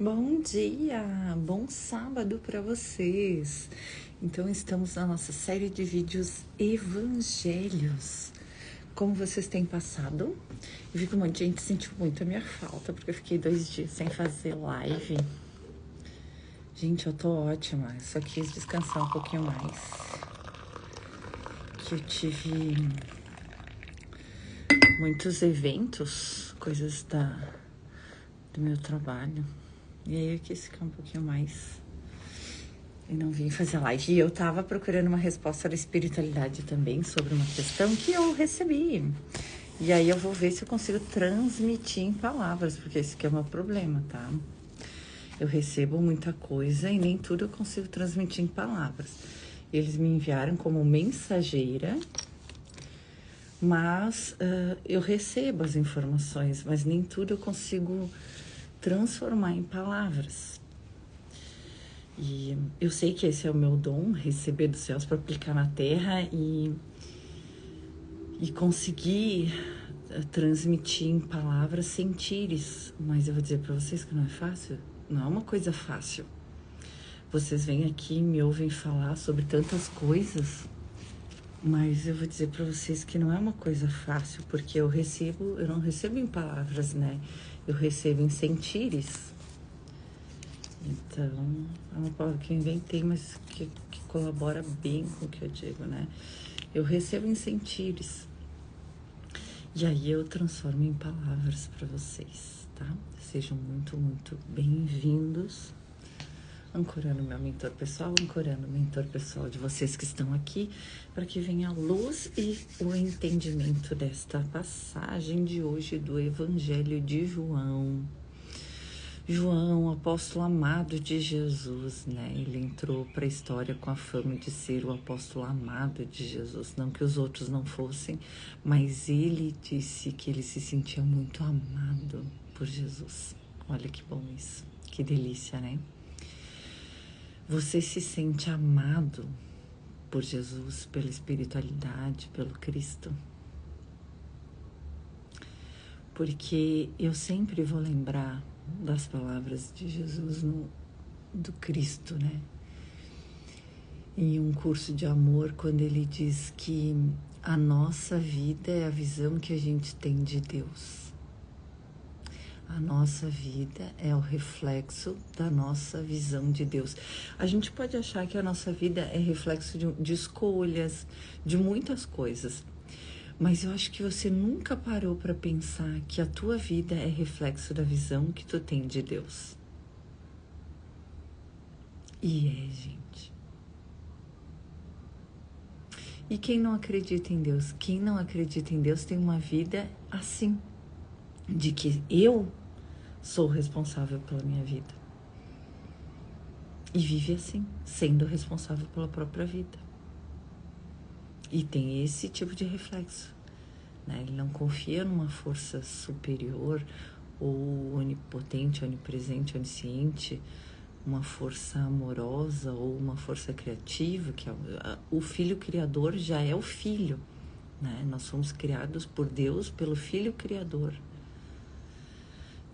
Bom dia, bom sábado para vocês. Então estamos na nossa série de vídeos Evangelhos. Como vocês têm passado? Eu vi que um monte de gente sentiu muito a minha falta, porque eu fiquei 2 dias sem fazer live. Gente, eu tô ótima, só quis descansar um pouquinho mais. Que eu tive muitos eventos, coisas do meu trabalho. E aí eu quis ficar um pouquinho mais e não vim fazer live. E eu tava procurando uma resposta da espiritualidade também sobre uma questão que eu recebi. E aí eu vou ver se eu consigo transmitir em palavras, porque esse aqui é o meu problema, tá? Eu recebo muita coisa e nem tudo eu consigo transmitir em palavras. Eles me enviaram como mensageira, mas eu recebo as informações, mas nem tudo eu consigo transformar em palavras. E eu sei que esse é o meu dom, receber dos céus para aplicar na terra e conseguir transmitir em palavras sentires. Mas eu vou dizer para vocês que não é fácil, não é uma coisa fácil. Vocês vêm aqui e me ouvem falar sobre tantas coisas, mas eu vou dizer para vocês que não é uma coisa fácil, porque eu não recebo em palavras, né? Eu recebo em sentires. Então, é uma palavra que eu inventei, mas que colabora bem com o que eu digo, né? Eu recebo em sentires. E aí eu transformo em palavras para vocês, tá? Sejam muito, muito bem-vindos. Ancorando meu mentor pessoal, ancorando o mentor pessoal de vocês que estão aqui, para que venha a luz e o entendimento desta passagem de hoje do Evangelho de João. João, apóstolo amado de Jesus, né? Ele entrou para a história com a fama de ser o apóstolo amado de Jesus. Não que os outros não fossem, mas ele disse que ele se sentia muito amado por Jesus. Olha que bom isso, que delícia, né? Você se sente amado por Jesus, pela espiritualidade, pelo Cristo? Porque eu sempre vou lembrar das palavras de Jesus do Cristo, né? Em um curso de amor, quando ele diz que a nossa vida é a visão que a gente tem de Deus. A nossa vida é o reflexo da nossa visão de Deus. A gente pode achar que a nossa vida é reflexo de escolhas, de muitas coisas. Mas eu acho que você nunca parou para pensar que a tua vida é reflexo da visão que tu tem de Deus. E gente. E quem não acredita em Deus? Quem não acredita em Deus tem uma vida assim, de que eu sou responsável pela minha vida. E vive assim, sendo responsável pela própria vida. E tem esse tipo de reflexo, né? Ele não confia numa força superior ou onipotente, onipresente, onisciente, uma força amorosa ou uma força criativa, que é o Filho Criador já é o Filho, né? Nós somos criados por Deus, pelo Filho Criador.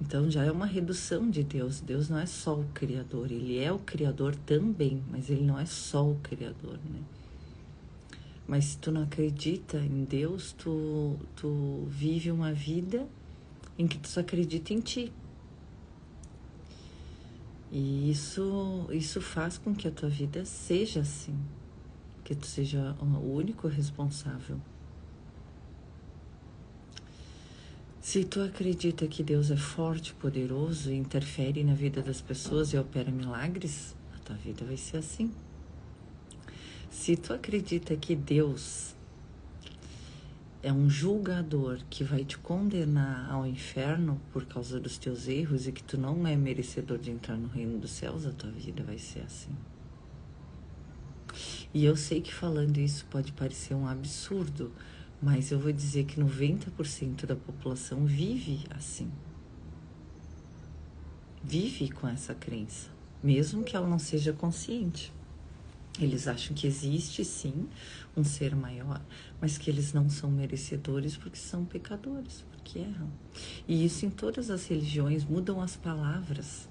Então já é uma redução de Deus. Deus não é só o Criador, ele é o Criador também, mas ele não é só o Criador, né? Mas se tu não acredita em Deus, tu vive uma vida em que tu só acredita em ti. E isso faz com que a tua vida seja assim, que tu seja o único responsável. Se tu acredita que Deus é forte, poderoso e interfere na vida das pessoas e opera milagres, a tua vida vai ser assim. Se tu acredita que Deus é um julgador que vai te condenar ao inferno por causa dos teus erros e que tu não é merecedor de entrar no reino dos céus, a tua vida vai ser assim. E eu sei que falando isso pode parecer um absurdo, mas eu vou dizer que 90% da população vive assim. Vive com essa crença, mesmo que ela não seja consciente. Eles acham que existe, sim, um ser maior, mas que eles não são merecedores porque são pecadores, porque erram. E isso em todas as religiões, mudam as palavras.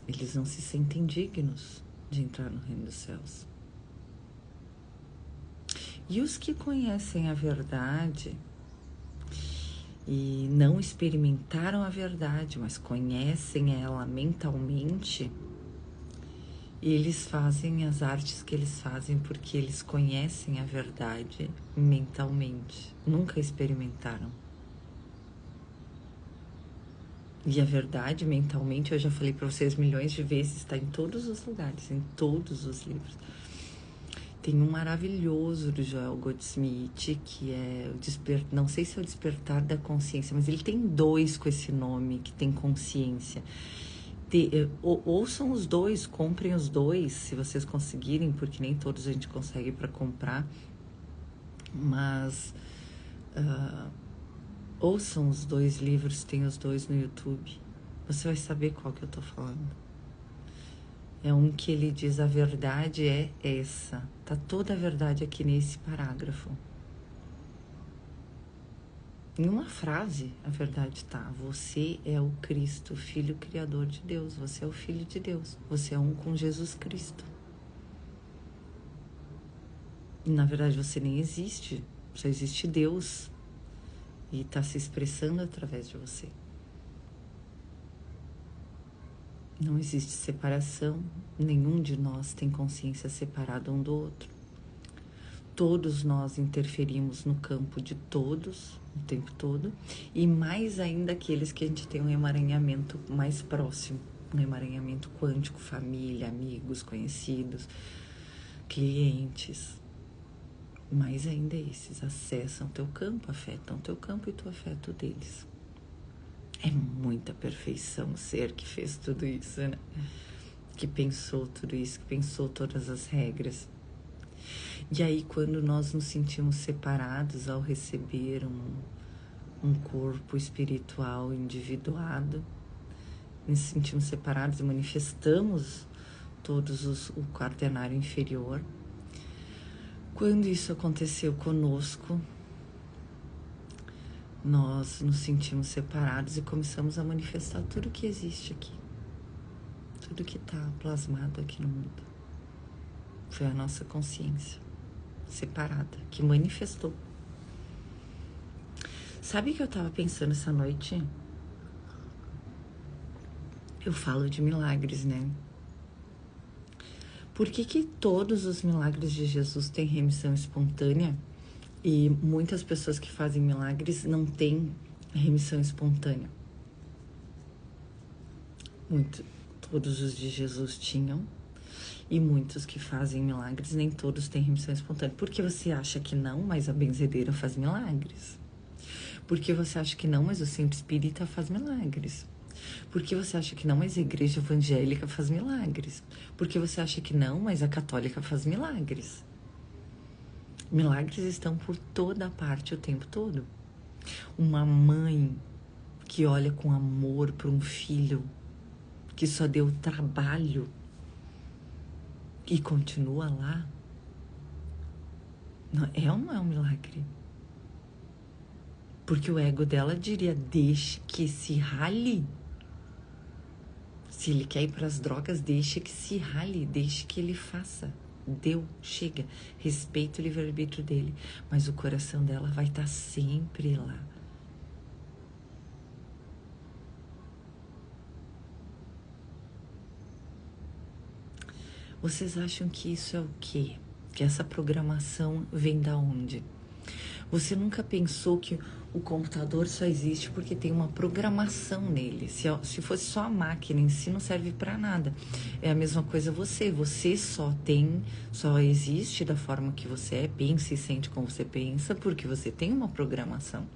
Eles não se sentem dignos de entrar no reino dos céus. E os que conhecem a verdade e não experimentaram a verdade, mas conhecem ela mentalmente, eles fazem as artes que eles fazem porque eles conhecem a verdade mentalmente, nunca experimentaram. E a verdade mentalmente, eu já falei para vocês milhões de vezes, está em todos os lugares, em todos os livros. Tem um maravilhoso do Joel Goldsmith, que é o não sei se é o Despertar da Consciência, mas ele tem 2 com esse nome, que tem consciência. Ouçam os 2, comprem os 2, se vocês conseguirem, porque nem todos a gente consegue para comprar. Mas ouçam os 2 livros, tem os 2 no YouTube. Você vai saber qual que eu tô falando. É um que ele diz: a verdade é essa. Tá toda a verdade aqui nesse parágrafo. Em uma frase, a verdade tá: você é o Cristo, Filho Criador de Deus. Você é o Filho de Deus. Você é um com Jesus Cristo. E, na verdade, você nem existe. Só existe Deus. E tá se expressando através de você. Não existe separação, nenhum de nós tem consciência separada um do outro. Todos nós interferimos no campo de todos, o tempo todo, e mais ainda aqueles que a gente tem um emaranhamento mais próximo, um emaranhamento quântico, família, amigos, conhecidos, clientes. Mais ainda esses acessam teu campo, afetam teu campo e tu afeta o deles. É muita perfeição o ser que fez tudo isso, né? Que pensou tudo isso, que pensou todas as regras. E aí, quando nós nos sentimos separados ao receber um corpo espiritual individuado, nos sentimos separados e manifestamos todos o quaternário inferior. Quando isso aconteceu conosco, nós nos sentimos separados e começamos a manifestar tudo que existe aqui. Tudo que está plasmado aqui no mundo. Foi a nossa consciência separada que manifestou. Sabe o que eu estava pensando essa noite? Eu falo de milagres, né? Por que todos os milagres de Jesus têm remissão espontânea? E muitas pessoas que fazem milagres não têm remissão espontânea. Todos os de Jesus tinham. E muitos que fazem milagres, nem todos têm remissão espontânea. Por que você acha que não, mas a benzedeira faz milagres? Por que você acha que não, mas o centro espírita faz milagres? Por que você acha que não, mas a igreja evangélica faz milagres? Por que você acha que não, mas a católica faz milagres? Milagres estão por toda parte o tempo todo. Uma mãe que olha com amor para um filho que só deu trabalho e continua lá, é ou não é um milagre? Porque o ego dela diria: deixe que se rale. Se ele quer ir para as drogas, deixe que se rale, deixe que ele faça. Deu, chega, respeita o livre-arbítrio dele, mas o coração dela vai estar sempre lá. Vocês acham que isso é o quê? Que essa programação vem da onde? Você nunca pensou que o computador só existe porque tem uma programação nele? Se fosse só a máquina em si, não serve para nada. É a mesma coisa você só existe da forma que você é, pensa e sente como você pensa, porque você tem uma programação.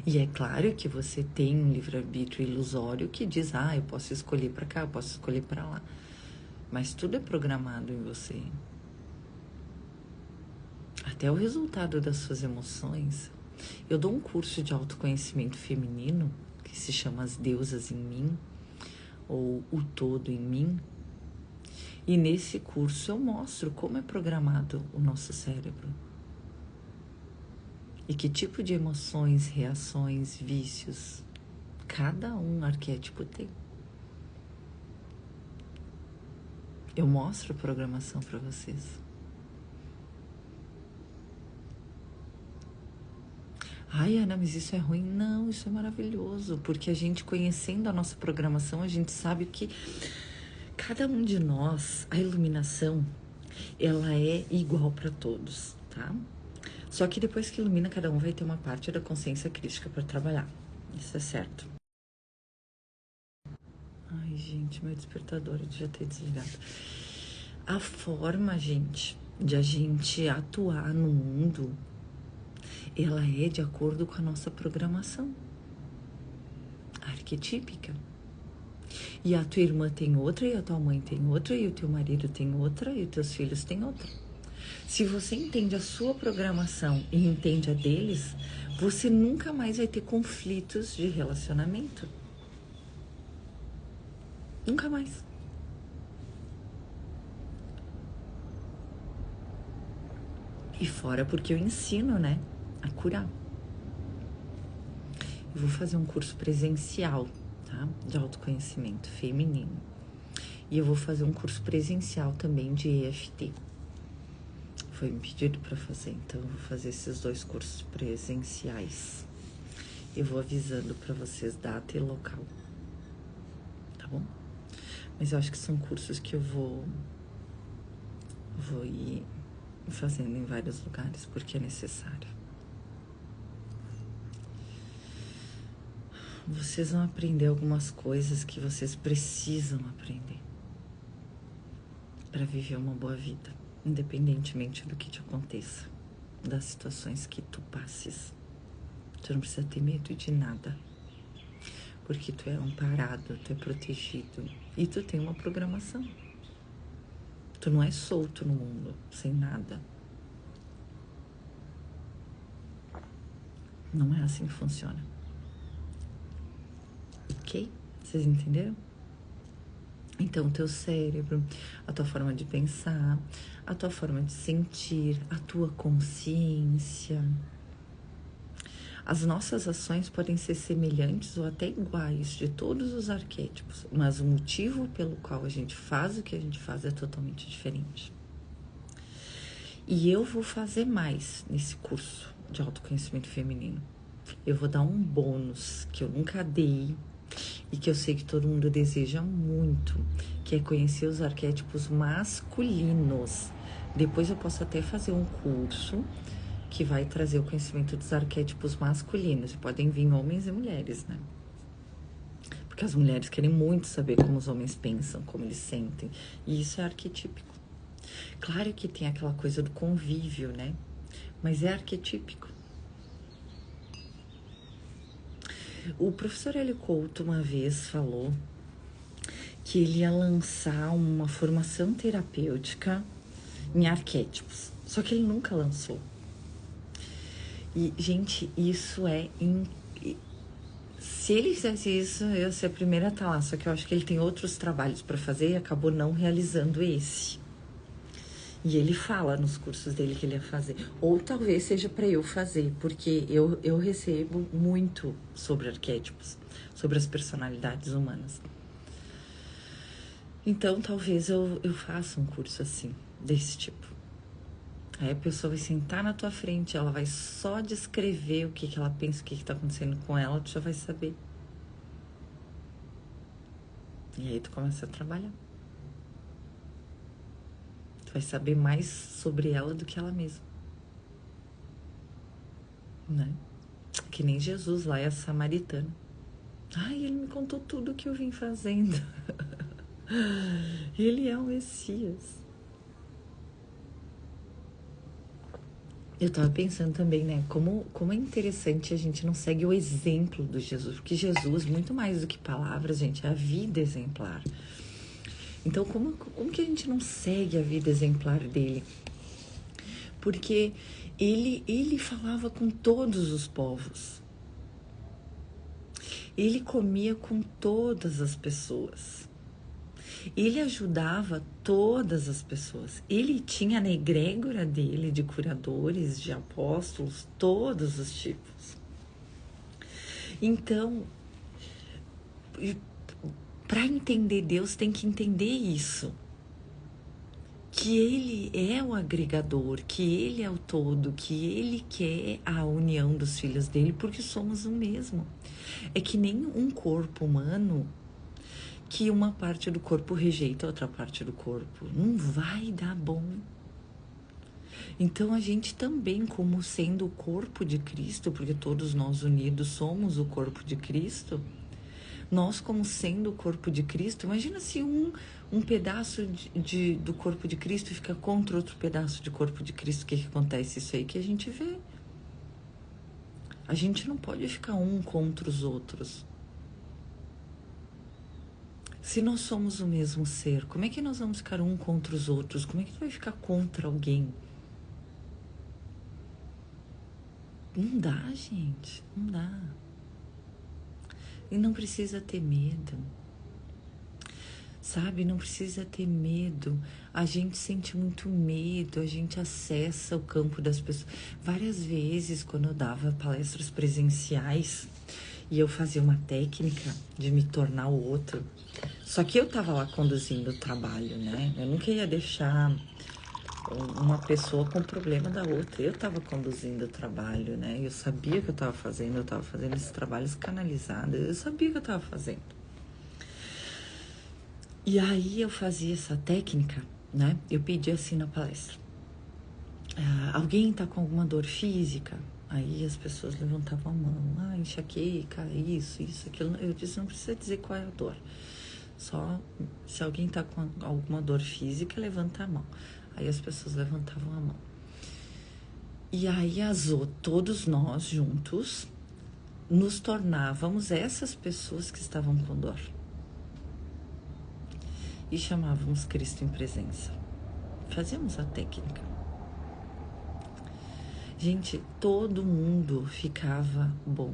E é claro que você tem um livre-arbítrio ilusório que diz: eu posso escolher para cá, eu posso escolher para lá. Mas tudo é programado em você. Até o resultado das suas emoções. Eu dou um curso de autoconhecimento feminino que se chama As Deusas em Mim, ou O Todo em Mim. E nesse curso eu mostro como é programado o nosso cérebro. E que tipo de emoções, reações, vícios cada um arquétipo tem. Eu mostro a programação para vocês. Ai, Ana, mas isso é ruim? Não, isso é maravilhoso, porque a gente, conhecendo a nossa programação, a gente sabe que cada um de nós, a iluminação, ela é igual para todos, tá? Só que depois que ilumina, cada um vai ter uma parte da consciência crítica para trabalhar. Isso é certo. Ai, gente, meu despertador, eu devia ter desligado. A forma, gente, de a gente atuar no mundo, ela é de acordo com a nossa programação arquetípica. E a tua irmã tem outra, e a tua mãe tem outra, e o teu marido tem outra, e os teus filhos têm outra. Se você entende a sua programação e entende a deles, você nunca mais vai ter conflitos de relacionamento. Nunca mais. E fora porque eu ensino, né, a curar. Eu vou fazer um curso presencial, tá, de autoconhecimento feminino. E eu vou fazer um curso presencial também de EFT. Foi me pedido para fazer, então eu vou fazer esses 2 cursos presenciais. Eu vou avisando para vocês data e local, tá bom? Mas eu acho que são cursos que eu vou ir fazendo em vários lugares, porque é necessário. Vocês vão aprender algumas coisas que vocês precisam aprender para viver uma boa vida, independentemente do que te aconteça, das situações que tu passes. Tu não precisa ter medo de nada, porque tu é amparado, tu é protegido e tu tem uma programação. Tu não é solto no mundo, sem nada. Não é assim que funciona. Ok? Vocês entenderam? Então, o teu cérebro, a tua forma de pensar, a tua forma de sentir, a tua consciência. As nossas ações podem ser semelhantes ou até iguais de todos os arquétipos, mas o motivo pelo qual a gente faz o que a gente faz é totalmente diferente. E eu vou fazer mais nesse curso de autoconhecimento feminino. Eu vou dar um bônus que eu nunca dei e que eu sei que todo mundo deseja muito, que é conhecer os arquétipos masculinos. Depois eu posso até fazer um curso que vai trazer o conhecimento dos arquétipos masculinos. Podem vir homens e mulheres, né? Porque as mulheres querem muito saber como os homens pensam, como eles sentem. E isso é arquetípico. Claro que tem aquela coisa do convívio, né? Mas é arquetípico. O professor Hélio Couto uma vez falou que ele ia lançar uma formação terapêutica em arquétipos. Só que ele nunca lançou. E, gente, isso é... Se ele fizesse isso, eu ia ser a primeira a estar lá. Só que eu acho que ele tem outros trabalhos para fazer e acabou não realizando esse. E ele fala nos cursos dele que ele ia fazer. Ou talvez seja para eu fazer, porque eu recebo muito sobre arquétipos, sobre as personalidades humanas. Então, talvez eu faça um curso assim, desse tipo. Aí a pessoa vai sentar na tua frente, ela vai só descrever o que ela pensa, o que tá acontecendo com ela, tu já vai saber. E aí tu começa a trabalhar. Tu vai saber mais sobre ela do que ela mesma. Né? Que nem Jesus lá, é a samaritana. Ai, ele me contou tudo o que eu vim fazendo. Ele é o Messias. Eu tava pensando também, né, como é interessante a gente não segue o exemplo do Jesus, porque Jesus, muito mais do que palavras, gente, é a vida exemplar. Então, como que a gente não segue a vida exemplar dele? Porque ele falava com todos os povos. Ele comia com todas as pessoas. Ele ajudava todas as pessoas. Ele tinha na egrégora dele de curadores, de apóstolos, todos os tipos. Então, para entender Deus, tem que entender isso. que ele é o agregador, que ele é o todo, que ele quer a união dos filhos dele, porque somos o mesmo. É que nem um corpo humano que uma parte do corpo rejeita a outra parte do corpo. Não vai dar bom. Então a gente também, como sendo o corpo de Cristo, porque todos nós unidos somos o corpo de Cristo, nós como sendo o corpo de Cristo, imagina se um pedaço do corpo de Cristo fica contra outro pedaço de corpo de Cristo, o que acontece? Isso aí que a gente vê. A gente não pode ficar um contra os outros. Se nós somos o mesmo ser, como é que nós vamos ficar um contra os outros? Como é que tu vai ficar contra alguém? Não dá, gente, não dá. E não precisa ter medo, sabe? Não precisa ter medo. A gente sente muito medo, a gente acessa o campo das pessoas. Várias vezes, quando eu dava palestras presenciais e eu fazia uma técnica de me tornar o outro, só que eu tava lá conduzindo o trabalho, né? Eu nunca ia deixar uma pessoa com problema da outra. Eu tava conduzindo o trabalho, né? Eu sabia que eu tava fazendo esses trabalhos canalizados, eu sabia que eu tava fazendo. E aí eu fazia essa técnica, né? Eu pedi assim na palestra: alguém tá com alguma dor física? Aí as pessoas levantavam a mão: enxaqueca, isso, aquilo. Eu disse: não precisa dizer qual é a dor, só se alguém tá com alguma dor física, levanta a mão. Aí as pessoas levantavam a mão. E aí todos nós juntos nos tornávamos essas pessoas que estavam com dor. E chamávamos Cristo em presença. Fazíamos a técnica. Gente, todo mundo ficava bom.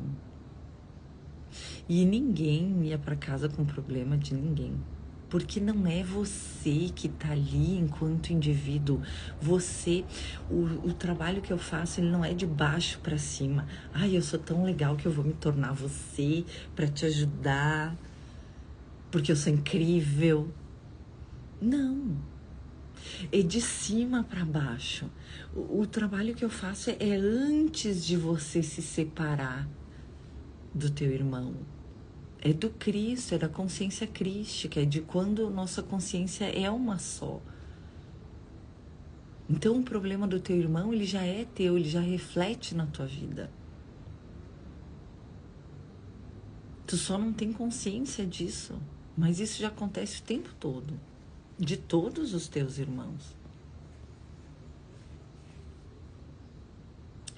E ninguém ia para casa com problema de ninguém. Porque não é você que tá ali enquanto indivíduo. Você, o trabalho que eu faço, ele não é de baixo para cima. Eu sou tão legal que eu vou me tornar você para te ajudar, porque eu sou incrível. Não. É de cima para baixo. O trabalho que eu faço é antes de você se separar do teu irmão. É do Cristo, é da consciência crística, é de quando nossa consciência é uma só. Então o problema do teu irmão, ele já é teu, ele já reflete na tua vida. Tu só não tem consciência disso, mas isso já acontece o tempo todo, de todos os teus irmãos.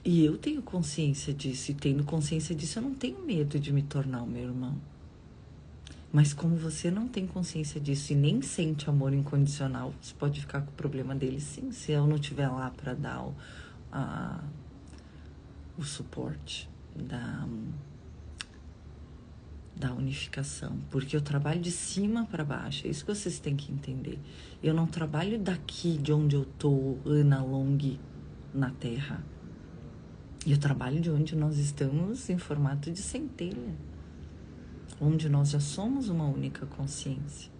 E eu tenho consciência disso, e tendo consciência disso, eu não tenho medo de me tornar o meu irmão. Mas como você não tem consciência disso e nem sente amor incondicional, você pode ficar com o problema dele, sim, se eu não estiver lá para dar o suporte da unificação. Porque eu trabalho de cima para baixo, é isso que vocês têm que entender. Eu não trabalho daqui de onde eu tô, Ana Long, na Terra. Eu trabalho de onde nós estamos em formato de centelha, onde nós já somos uma única consciência.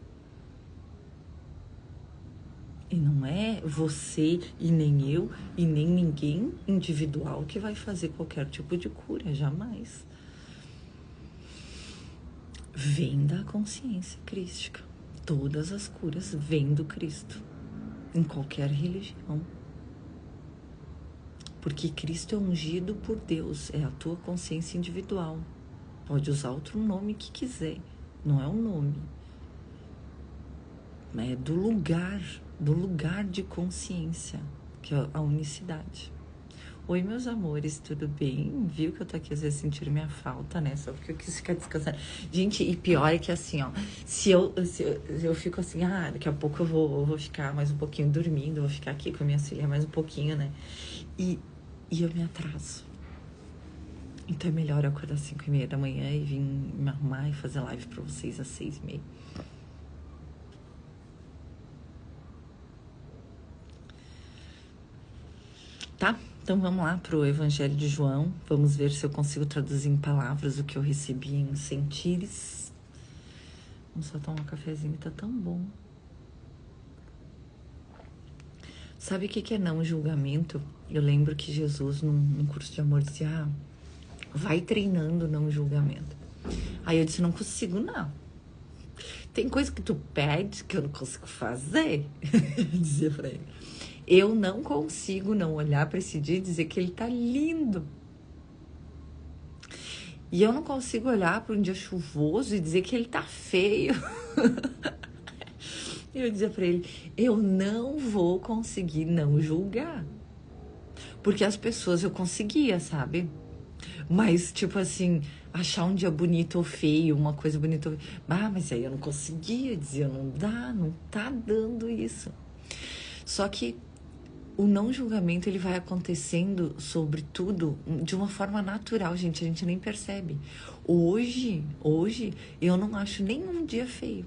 E não é você e nem eu e nem ninguém individual que vai fazer qualquer tipo de cura, jamais. Vem da consciência crística. Todas as curas vêm do Cristo, em qualquer religião. Porque Cristo é ungido por Deus, é a tua consciência individual. Pode usar outro nome que quiser, não é um nome. É do lugar de consciência, que é a unicidade. Oi, meus amores, tudo bem? Viu que eu tô aqui às vezes sentindo minha falta, né? Só porque eu quis ficar descansando. Gente, e pior é que assim, ó, se eu fico assim, daqui a pouco eu vou ficar mais um pouquinho dormindo, vou ficar aqui com a minha filha mais um pouquinho, né? E eu me atraso. Então é melhor eu acordar às 5:30 da manhã e vir me arrumar e fazer live pra vocês às 6:30. Tá? Então vamos lá pro Evangelho de João. Vamos ver se eu consigo traduzir em palavras o que eu recebi em sentires. Vamos só tomar um cafezinho, tá tão bom. Sabe o que é não julgamento? Eu lembro que Jesus, num curso de amor, dizia, vai treinando não julgamento. Aí eu disse, não consigo, não. Tem coisa que tu pede que eu não consigo fazer. Eu dizia pra ele. Eu não consigo não olhar pra esse dia e dizer que ele tá lindo. E eu não consigo olhar para um dia chuvoso e dizer que ele tá feio. Eu dizia pra ele, eu não vou conseguir não julgar. Porque as pessoas eu conseguia, sabe? Mas, tipo assim, achar um dia bonito ou feio, uma coisa bonita ou feio. Mas aí eu não conseguia, dizia, não dá, não tá dando isso. Só que o não julgamento, ele vai acontecendo sobre tudo de uma forma natural, gente, a gente nem percebe. Hoje, eu não acho nenhum dia feio.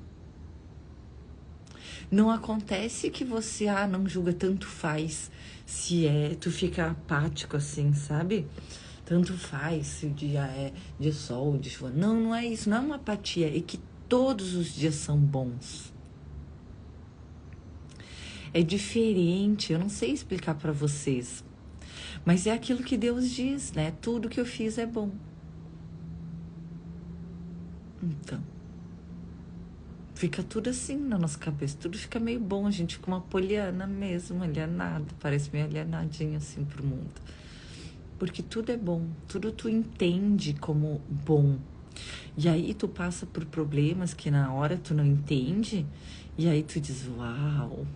Não acontece que você, não julga, tanto faz, se tu fica apático assim, sabe? Tanto faz se o dia é de sol, de chuva. Não é isso, não é uma apatia, é que todos os dias são bons. É diferente, eu não sei explicar para vocês, mas é aquilo que Deus diz, né? Tudo que eu fiz é bom. Então, fica tudo assim na nossa cabeça, tudo fica meio bom, a gente fica uma poliana mesmo, alienado, parece meio alienadinho assim pro mundo. Porque tudo é bom, tudo tu entende como bom. E aí tu passa por problemas que na hora tu não entende, e aí tu diz, uau,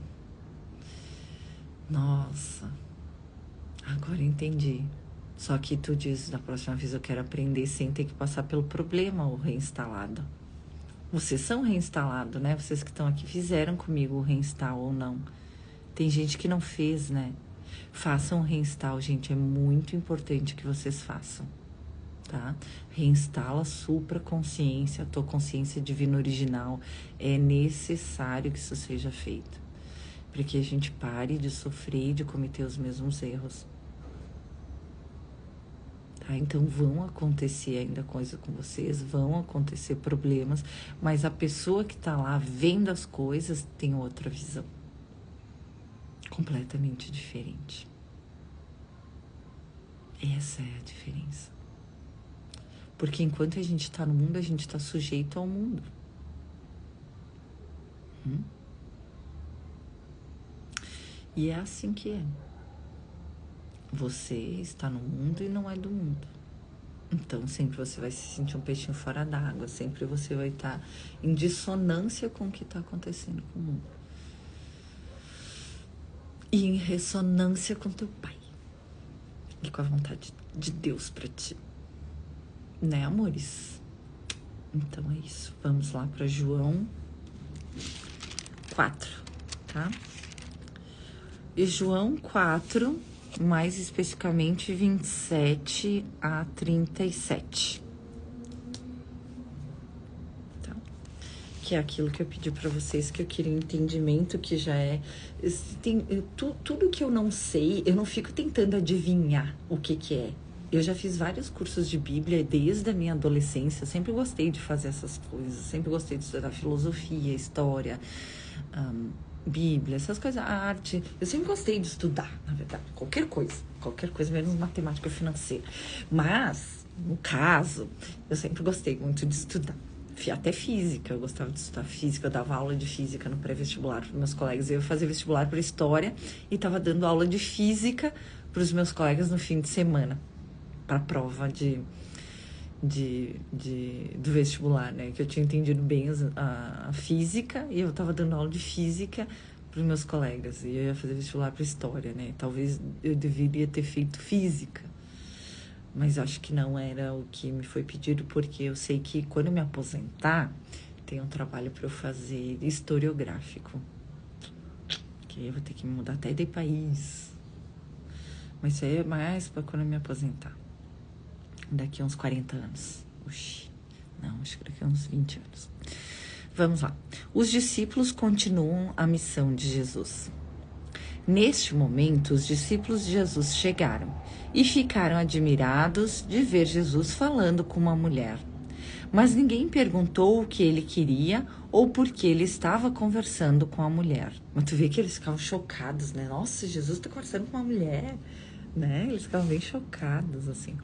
nossa, agora entendi. Só que tu diz, da próxima vez eu quero aprender sem ter que passar pelo problema ou reinstalado. Vocês são reinstalados, né? Vocês que estão aqui fizeram comigo o reinstall ou não. Tem gente que não fez, né? Façam o reinstall, gente. É muito importante que vocês façam, tá? Reinstala a supraconsciência, a tua consciência divina original. É necessário que isso seja feito. Para que a gente pare de sofrer e de cometer os mesmos erros. Tá? Então vão acontecer ainda coisas com vocês, vão acontecer problemas, mas a pessoa que tá lá vendo as coisas tem outra visão. Completamente diferente. Essa é a diferença. Porque enquanto a gente tá no mundo, a gente tá sujeito ao mundo. E é assim que é. Você está no mundo e não é do mundo. Então, sempre você vai se sentir um peixinho fora d'água. Sempre você vai estar em dissonância com o que está acontecendo com o mundo. E em ressonância com teu pai. E com a vontade de Deus para ti. Né, amores? Então é isso. Vamos lá para João 4, tá? E João 4, mais especificamente 27 a 37. Tá? Que é aquilo que eu pedi para vocês, que eu queria entendimento, que já é... tudo que eu não sei, eu não fico tentando adivinhar o que é. Eu já fiz vários cursos de Bíblia desde a minha adolescência, sempre gostei de fazer essas coisas, sempre gostei de estudar filosofia, história, Bíblia, essas coisas, arte. Eu sempre gostei de estudar, na verdade, qualquer coisa, menos matemática financeira. Mas, no caso, eu sempre gostei muito de estudar. Até física, eu gostava de estudar física, eu dava aula de física no pré-vestibular para meus colegas. Eu fazia vestibular para história e estava dando aula de física para os meus colegas no fim de semana, para a prova do vestibular, né? Que eu tinha entendido bem a física e eu estava dando aula de física para os meus colegas. E eu ia fazer vestibular para história, né? Talvez eu deveria ter feito física, mas acho que não era o que me foi pedido, porque eu sei que quando eu me aposentar, tem um trabalho para eu fazer historiográfico. Que eu vou ter que me mudar até de país. Mas isso aí é mais para quando eu me aposentar. Daqui a uns 40 anos. Acho que daqui a uns 20 anos. Vamos lá. Os discípulos continuam a missão de Jesus. Neste momento, os discípulos de Jesus chegaram e ficaram admirados de ver Jesus falando com uma mulher. Mas ninguém perguntou o que ele queria ou por que ele estava conversando com a mulher. Mas tu vê que eles ficavam chocados, né? Nossa, Jesus está conversando com uma mulher, né? Eles ficavam bem chocados, assim.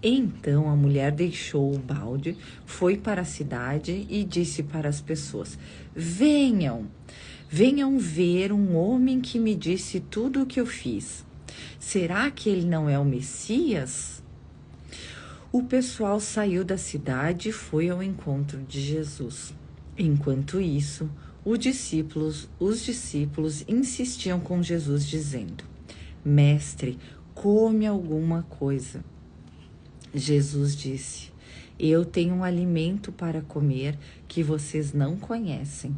Então a mulher deixou o balde, foi para a cidade e disse para as pessoas: venham ver um homem que me disse tudo o que eu fiz. Será que ele não é o Messias? O pessoal saiu da cidade e foi ao encontro de Jesus. Enquanto isso, os discípulos insistiam com Jesus, dizendo: Mestre, come alguma coisa. Jesus disse: eu tenho um alimento para comer que vocês não conhecem.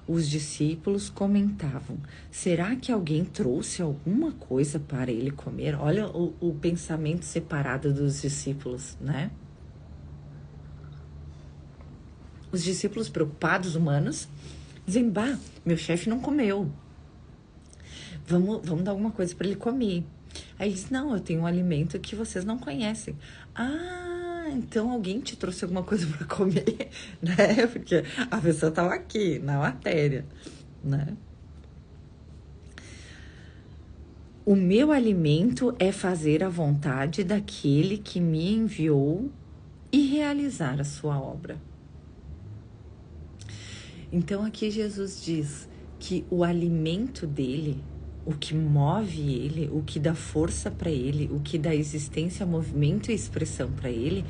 Os discípulos comentavam: será que alguém trouxe alguma coisa para ele comer? Olha o pensamento separado dos discípulos, né? Os discípulos preocupados, humanos, dizem: bah, meu chefe não comeu. Vamos dar alguma coisa para ele comer. Aí ele diz: não, eu tenho um alimento que vocês não conhecem. Ah, então alguém te trouxe alguma coisa para comer, né? Porque a pessoa estava aqui, na matéria, né? O meu alimento é fazer a vontade daquele que me enviou e realizar a sua obra. Então aqui Jesus diz que o alimento dele, o que move ele, o que dá força para ele, o que dá existência, movimento e expressão para ele,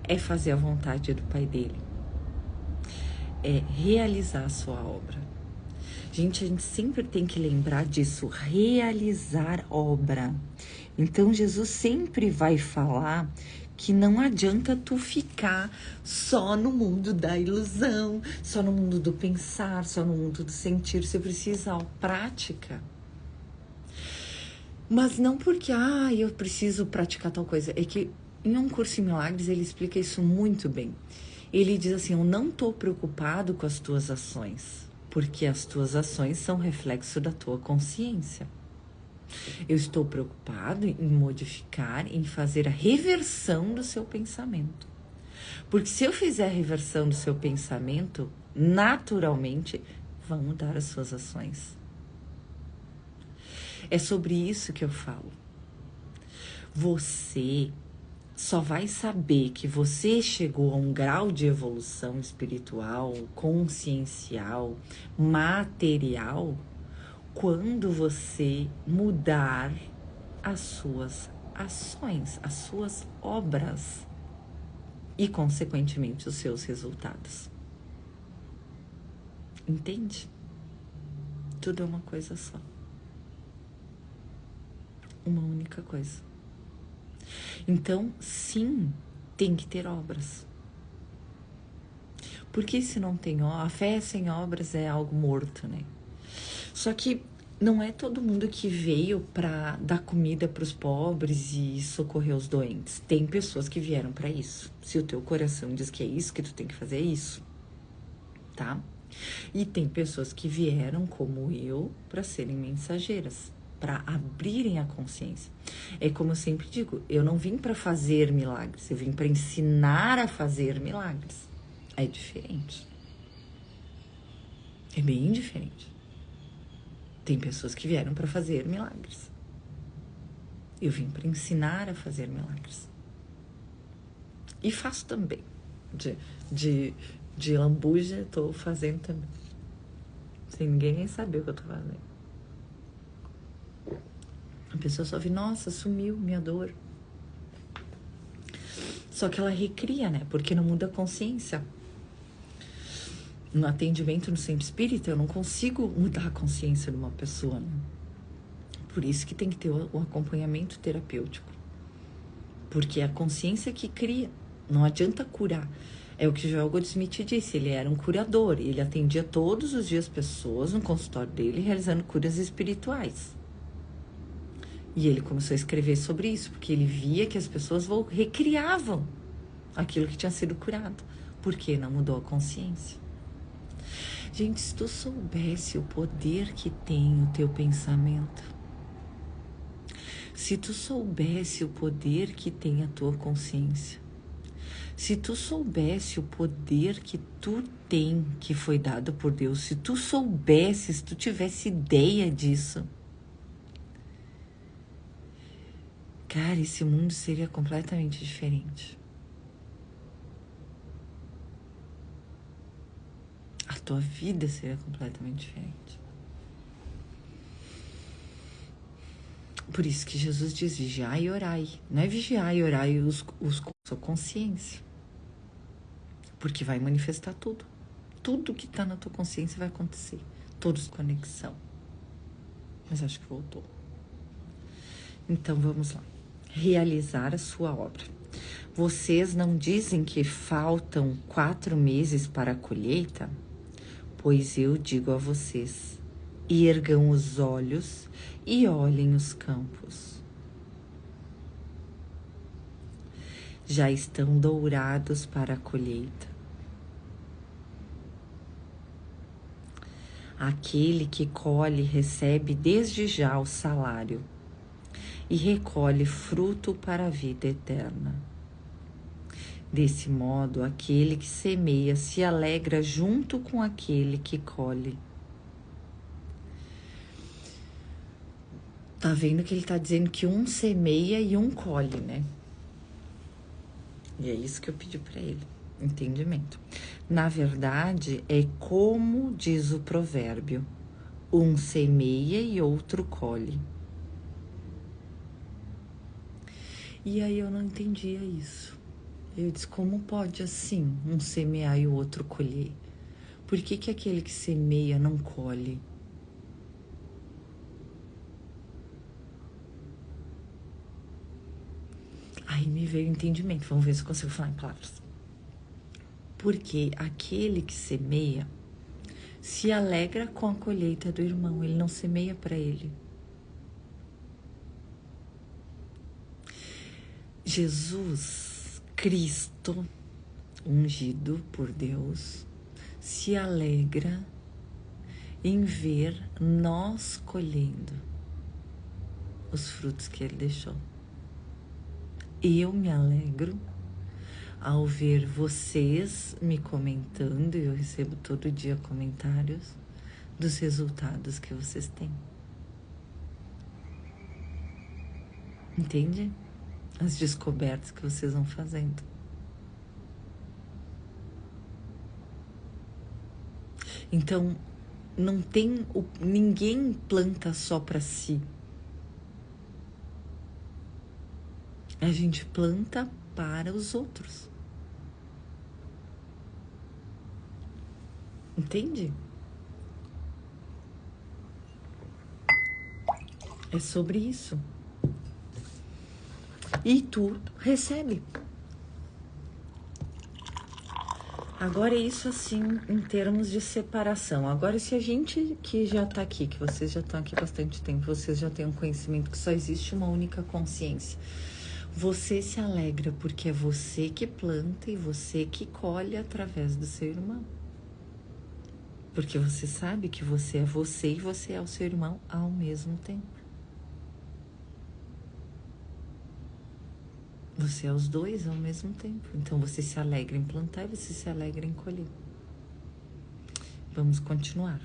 é fazer a vontade do Pai dele. É realizar a sua obra. Gente, a gente sempre tem que lembrar disso, realizar obra. Então Jesus sempre vai falar que não adianta tu ficar só no mundo da ilusão, só no mundo do pensar, só no mundo do sentir. Você precisa de prática. Mas não porque, eu preciso praticar tal coisa. É que em Um Curso em Milagres ele explica isso muito bem. Ele diz assim: eu não estou preocupado com as tuas ações, porque as tuas ações são reflexo da tua consciência. Eu estou preocupado em modificar, em fazer a reversão do seu pensamento. Porque se eu fizer a reversão do seu pensamento, naturalmente vão mudar as suas ações. É sobre isso que eu falo. Você só vai saber que você chegou a um grau de evolução espiritual, consciencial, material, quando você mudar as suas ações, as suas obras e, consequentemente, os seus resultados. Entende? Tudo é uma coisa só. Uma única coisa. Então, sim, tem que ter obras. Porque se não tem a fé sem obras é algo morto, né? Só que não é todo mundo que veio para dar comida para os pobres e socorrer os doentes. Tem pessoas que vieram para isso. Se o teu coração diz que é isso que tu tem que fazer, é isso, tá? E tem pessoas que vieram, como eu, para serem mensageiras, para abrirem a consciência. É como eu sempre digo, eu não vim para fazer milagres, eu vim para ensinar a fazer milagres. É diferente. É bem diferente. Tem pessoas que vieram para fazer milagres. Eu vim para ensinar a fazer milagres. E faço também. De lambuja, estou fazendo também. Sem ninguém nem saber o que eu estou fazendo. A pessoa só vê: nossa, sumiu minha dor. Só que ela recria, né? Porque não muda a consciência. No atendimento no centro espírita, eu não consigo mudar a consciência de uma pessoa, né? Por isso que tem que ter o acompanhamento terapêutico. Porque é a consciência que cria. Não adianta curar. É o que o Joel Goldsmith disse, ele era um curador. Ele atendia todos os dias pessoas no consultório dele, realizando curas espirituais. E ele começou a escrever sobre isso, porque ele via que as pessoas recriavam aquilo que tinha sido curado. Porque não mudou a consciência. Gente, se tu soubesse o poder que tem o teu pensamento, se tu soubesse o poder que tem a tua consciência, Se tu soubesse o poder que tu tem, que foi dado por Deus, se tu soubesse, se tu tivesse ideia disso, cara, esse mundo seria completamente diferente. A tua vida seria completamente diferente. Por isso que Jesus diz, vigiai e orai. Não é vigiai e orai com sua consciência. Porque vai manifestar tudo. Tudo que está na tua consciência vai acontecer. Todos conexão. Mas acho que voltou. Então vamos lá. Realizar a sua obra. Vocês não dizem que faltam 4 meses para a colheita? Pois eu digo a vocês, ergam os olhos e olhem os campos. Já estão dourados para a colheita. Aquele que colhe recebe desde já o salário e recolhe fruto para a vida eterna. Desse modo, aquele que semeia se alegra junto com aquele que colhe. Tá vendo que ele tá dizendo que um semeia e um colhe, né? E é isso que eu pedi para ele, entendimento. Na verdade, é como diz o provérbio: um semeia e outro colhe. E aí eu não entendia isso. Eu disse, como pode assim, um semear e o outro colher? Por que que aquele que semeia não colhe? Aí me veio o entendimento, vamos ver se eu consigo falar em palavras. Porque aquele que semeia se alegra com a colheita do irmão, ele não semeia para ele. Jesus, Cristo, ungido por Deus, se alegra em ver nós colhendo os frutos que ele deixou. Eu me alegro ao ver vocês me comentando, e eu recebo todo dia comentários dos resultados que vocês têm. Entende? As descobertas que vocês vão fazendo. Então, não tem ninguém planta só para si. A gente planta para os outros. Entende? É sobre isso. E tu recebe. Agora é isso assim em termos de separação. Agora se a gente que já tá aqui, que vocês já estão aqui há bastante tempo, vocês já têm um conhecimento que só existe uma única consciência. Você se alegra porque é você que planta e você que colhe através do seu irmão. Porque você sabe que você é você e você é o seu irmão ao mesmo tempo. Você é os dois ao mesmo tempo. Então você se alegra em plantar e você se alegra em colher. Vamos continuar.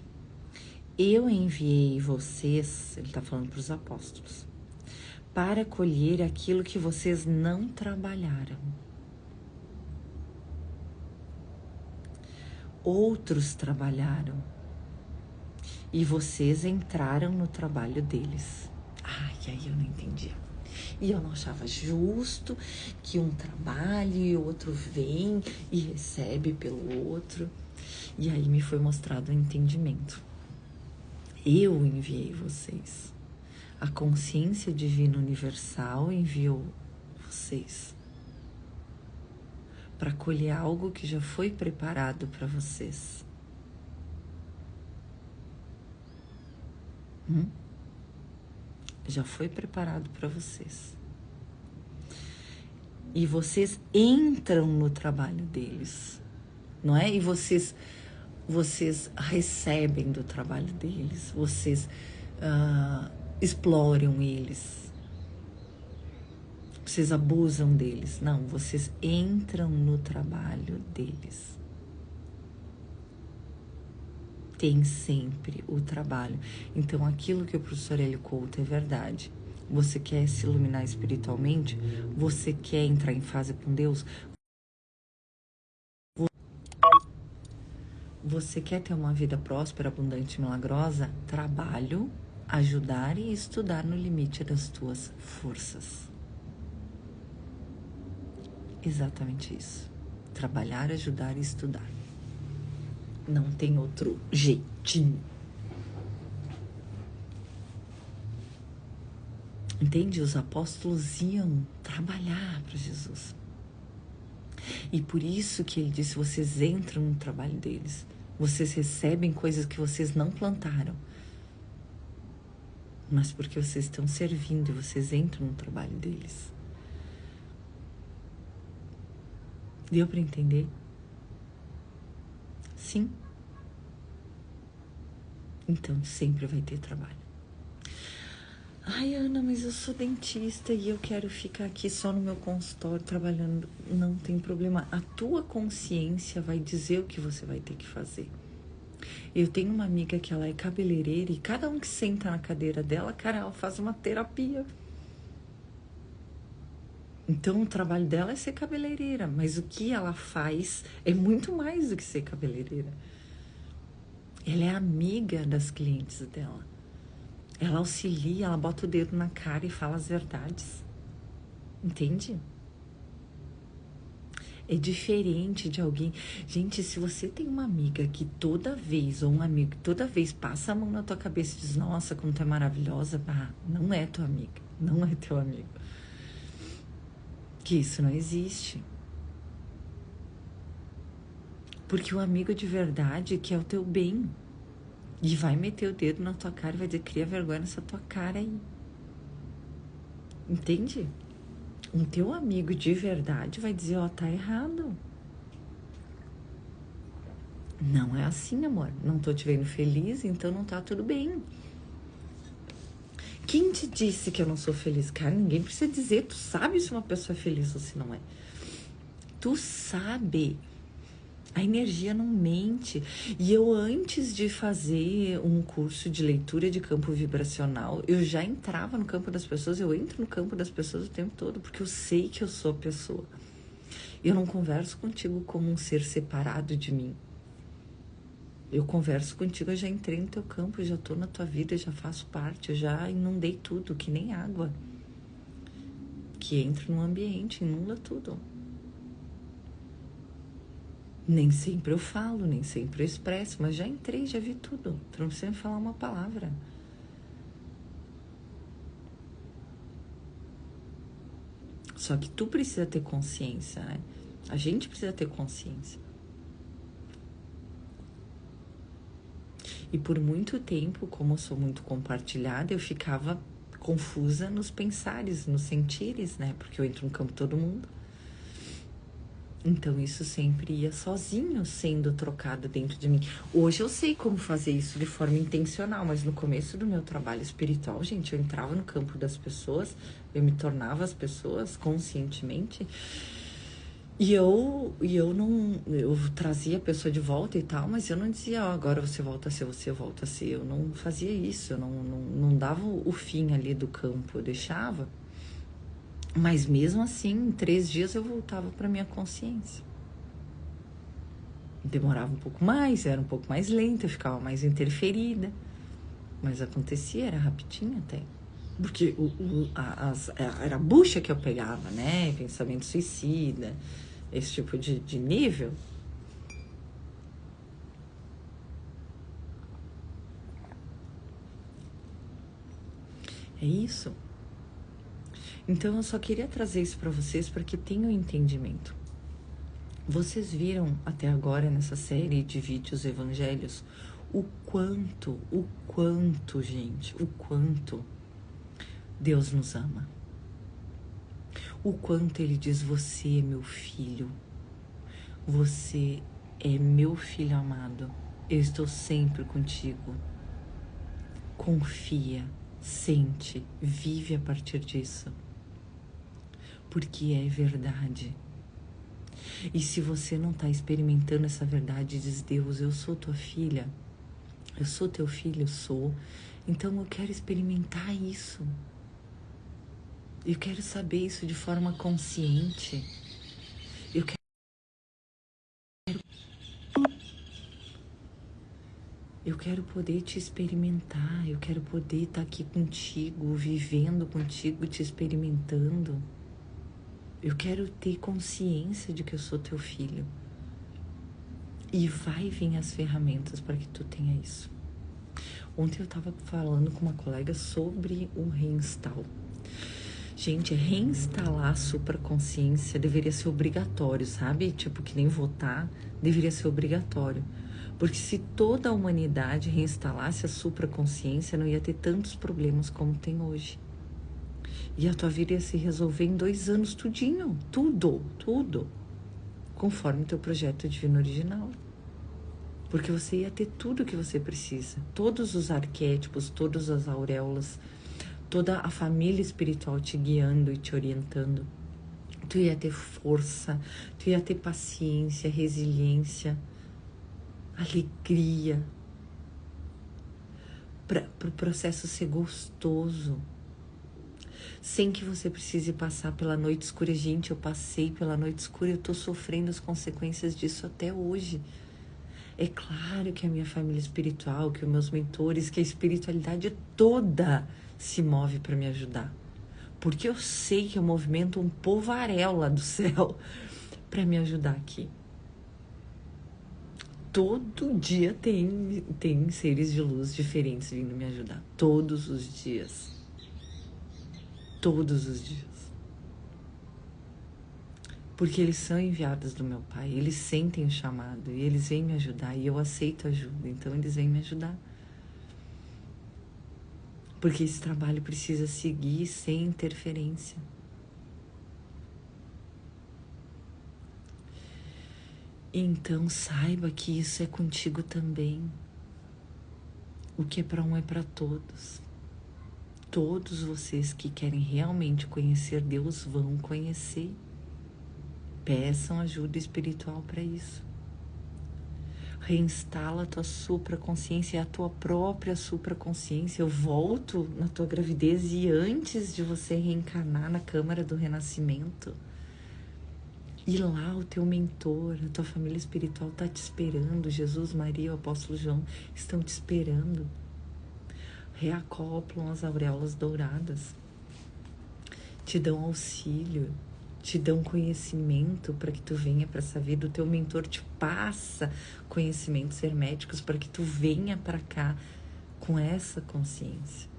Eu enviei vocês, ele está falando para os apóstolos, para colher aquilo que vocês não trabalharam. Outros trabalharam e vocês entraram no trabalho deles. Ai, aí eu não entendia. E eu não achava justo que um trabalhe e o outro vem e recebe pelo outro. E aí me foi mostrado o entendimento. Eu enviei vocês. A consciência divina universal enviou vocês para colher algo que já foi preparado para vocês. Já foi preparado para vocês. E vocês entram no trabalho deles, não é? E vocês recebem do trabalho deles, vocês exploram eles. vocês abusam deles. Não, vocês entram no trabalho deles. Tem sempre o trabalho. Então, aquilo que o professor Hélio Couto é verdade. Você quer se iluminar espiritualmente? Você quer entrar em fase com Deus? Você quer ter uma vida próspera, abundante e milagrosa? Trabalho, ajudar e estudar no limite das tuas forças. Exatamente isso. Trabalhar, ajudar e estudar. Não tem outro jeitinho. Entende? Os apóstolos iam trabalhar para Jesus. E por isso que ele disse, vocês entram no trabalho deles. Vocês recebem coisas que vocês não plantaram. Mas porque vocês estão servindo e vocês entram no trabalho deles. Deu para entender? Sim. Então sempre vai ter trabalho. Ai, Ana, mas eu sou dentista e eu quero ficar aqui só no meu consultório trabalhando. Não tem problema. A tua consciência vai dizer o que você vai ter que fazer. Eu tenho uma amiga que ela é cabeleireira e cada um que senta na cadeira dela, cara, ela faz uma terapia. Então o trabalho dela é ser cabeleireira, mas o que ela faz é muito mais do que ser cabeleireira. Ela é amiga das clientes dela. Ela auxilia, ela bota o dedo na cara e fala as verdades. Entende? É diferente de alguém. Gente, se você tem uma amiga que toda vez, ou um amigo que toda vez passa a mão na tua cabeça e diz, nossa, como tu é maravilhosa, não é tua amiga, não é teu amigo. Que isso não existe. Porque o amigo de verdade quer o teu bem. E vai meter o dedo na tua cara e vai dizer, cria vergonha nessa tua cara aí. Entende? Um teu amigo de verdade vai dizer, ó, tá errado. Não é assim, amor. Não tô te vendo feliz, então não tá tudo bem. Quem te disse que eu não sou feliz? Cara, ninguém precisa dizer. Tu sabe se uma pessoa é feliz ou se não é. Tu sabe. A energia não mente. E eu, antes de fazer um curso de leitura de campo vibracional, eu já entrava no campo das pessoas. Eu entro no campo das pessoas o tempo todo, porque eu sei que eu sou a pessoa. Eu não converso contigo como um ser separado de mim. Eu converso contigo, eu já entrei no teu campo, eu já tô na tua vida, eu já faço parte, eu já inundei tudo, que nem água. Que entra no ambiente, inunda tudo. Nem sempre eu falo, nem sempre eu expresso, mas já entrei, já vi tudo. Tu não precisa me falar uma palavra. Só que tu precisa ter consciência, né? A gente precisa ter consciência. E por muito tempo, como eu sou muito compartilhada, eu ficava confusa nos pensares, nos sentires, né? Porque eu entro no campo de todo mundo. Então isso sempre ia sozinho sendo trocado dentro de mim. Hoje eu sei como fazer isso de forma intencional, mas no começo do meu trabalho espiritual, gente, eu entrava no campo das pessoas, eu me tornava as pessoas conscientemente. E eu trazia a pessoa de volta e tal, mas eu não dizia, ó, agora você volta a ser você, eu volto a ser. Eu não fazia isso, eu não dava o fim ali do campo, eu deixava. Mas mesmo assim, em 3 dias eu voltava para minha consciência. Demorava um pouco mais, era um pouco mais lenta, eu ficava mais interferida. Mas acontecia, era rapidinho até. Porque era a bucha que eu pegava, né? Pensamento suicida, esse tipo de nível. É isso. Então eu só queria trazer isso para vocês para que tenham entendimento. Vocês viram até agora nessa série de vídeos evangelhos o quanto, gente, o quanto Deus nos ama. O quanto Ele diz, você é meu filho, você é meu filho amado, eu estou sempre contigo. Confia, sente, vive a partir disso. porque é verdade. E se você não está experimentando essa verdade, diz Deus, eu sou tua filha, eu sou teu filho, eu sou. Então eu quero experimentar isso. Eu quero saber isso de forma consciente. Eu quero poder te experimentar. Eu quero poder estar aqui contigo, vivendo contigo, te experimentando. Eu quero ter consciência de que eu sou teu filho. E vai vir as ferramentas para que tu tenha isso. Ontem eu estava falando com uma colega sobre o reinstall. Gente, reinstalar a supraconsciência deveria ser obrigatório, sabe? Tipo, que nem votar, deveria ser obrigatório. Porque se toda a humanidade reinstalasse a supraconsciência, não ia ter tantos problemas como tem hoje. E a tua vida ia se resolver em 2 anos tudinho. Tudo. Conforme o teu projeto divino original. Porque você ia ter tudo o que você precisa. Todos os arquétipos, todas as auréolas, toda a família espiritual te guiando e te orientando. Tu ia ter força, tu ia ter paciência, resiliência, alegria, para o processo ser gostoso, sem que você precise passar pela noite escura. Gente, eu passei pela noite escura, eu tô sofrendo as consequências disso até hoje. É claro que a minha família espiritual, que os meus mentores, que a espiritualidade toda se move para me ajudar. Porque eu sei que eu movimento um povaréu lá do céu para me ajudar aqui. Todo dia tem seres de luz diferentes vindo me ajudar. Todos os dias. Todos os dias. Porque eles são enviados do meu Pai. Eles sentem o chamado e eles vêm me ajudar. E eu aceito ajuda. Então eles vêm me ajudar. Porque esse trabalho precisa seguir sem interferência. Então saiba que isso é contigo também. O que é para um é para todos. Todos vocês que querem realmente conhecer Deus vão conhecer. Peçam ajuda espiritual para isso. Reinstala a tua supraconsciência, a tua própria supraconsciência. Eu volto na tua gravidez e antes de você reencarnar na Câmara do Renascimento. E lá o teu mentor, a tua família espiritual está te esperando. Jesus, Maria, o apóstolo João estão te esperando. Reacoplam as auréolas douradas. Te dão auxílio. Te dão conhecimento para que tu venha para essa vida. O teu mentor te passa conhecimentos herméticos para que tu venha para cá com essa consciência.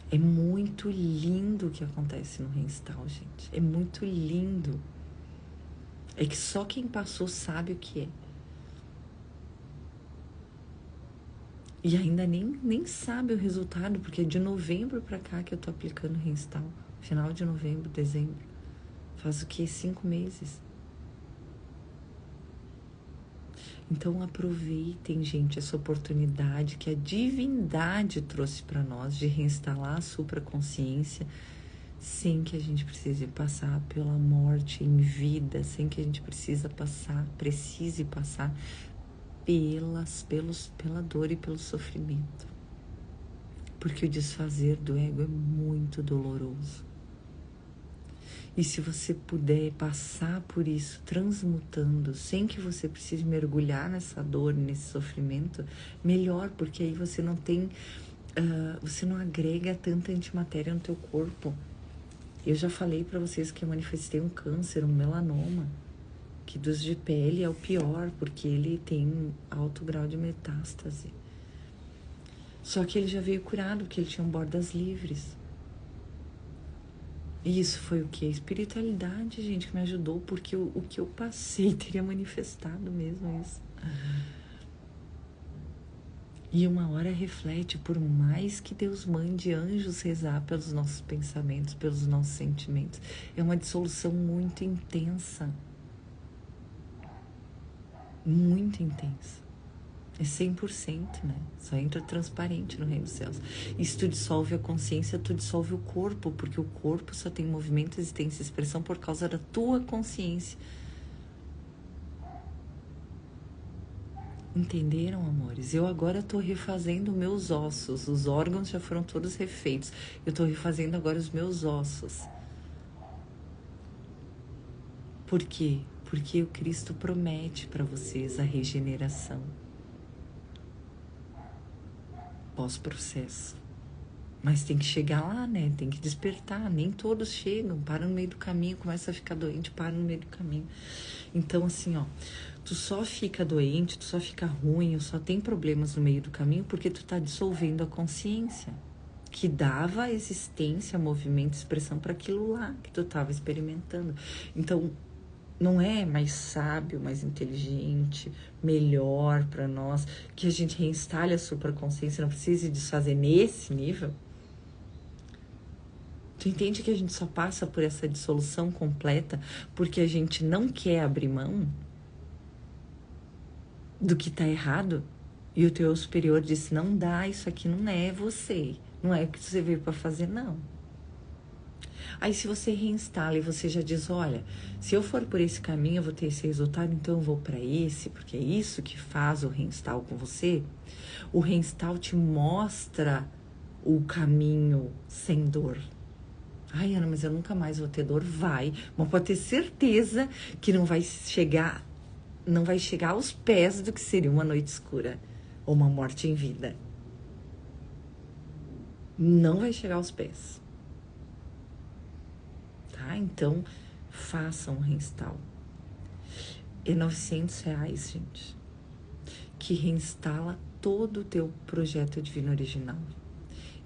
É muito lindo o que acontece no Reinstall, gente. É muito lindo. É que só quem passou sabe o que é. E ainda nem sabe o resultado, porque é de novembro para cá que eu tô aplicando Reinstall. Final de novembro, dezembro. Faz o que? 5 meses. Então aproveitem, gente, essa oportunidade que a divindade trouxe para nós de reinstalar a supraconsciência sem que a gente precise passar pela morte em vida, sem que a gente precise passar pela dor e pelo sofrimento. Porque o desfazer do ego é muito doloroso. E se você puder passar por isso, transmutando, sem que você precise mergulhar nessa dor, nesse sofrimento, melhor, porque aí você não tem, você não agrega tanta antimatéria no teu corpo. Eu já falei para vocês que eu manifestei um câncer, um melanoma, que dos de pele é o pior, porque ele tem alto grau de metástase. Só que ele já veio curado, porque ele tinha bordas livres. E isso foi o que? A espiritualidade, gente, que me ajudou, porque o que eu passei teria manifestado mesmo isso. E uma hora reflete, por mais que Deus mande anjos rezar pelos nossos pensamentos, pelos nossos sentimentos, é uma dissolução muito intensa. Muito intensa. É 100%, né? Só entra transparente no reino dos céus. E se tu dissolve a consciência, tu dissolve o corpo, porque o corpo só tem movimento, existência e expressão por causa da tua consciência. Entenderam, amores? Eu agora tô refazendo meus ossos. Os órgãos já foram todos refeitos. Eu tô refazendo agora os meus ossos. Por quê? Porque o Cristo promete para vocês a regeneração pós-processo. Mas tem que chegar lá, né? Tem que despertar. Nem todos chegam. Para no meio do caminho, começa a ficar doente, para no meio do caminho. Então, assim, ó, tu só fica doente, tu só fica ruim, ou só tem problemas no meio do caminho porque tu tá dissolvendo a consciência que dava existência, movimento, expressão para aquilo lá que tu tava experimentando. Então, não é mais sábio, mais inteligente, melhor para nós que a gente reinstale a supraconsciência, não precisa desfazer nesse nível? Tu entende que a gente só passa por essa dissolução completa porque a gente não quer abrir mão do que tá errado? E o teu eu superior disse, não dá, isso aqui não é você, não é o que você veio para fazer, não. Aí se você reinstala e você já diz, olha, se eu for por esse caminho eu vou ter esse resultado, então eu vou para esse, porque é isso que faz o reinstall com você. O reinstall te mostra o caminho sem dor. Ai, Ana, mas eu nunca mais vou ter dor. Vai, mas pode ter certeza que não vai chegar aos pés do que seria uma noite escura ou uma morte em vida. Não vai chegar aos pés. Tá? Então, façam um reinstall. É R$900, gente, que reinstala todo o teu projeto divino original.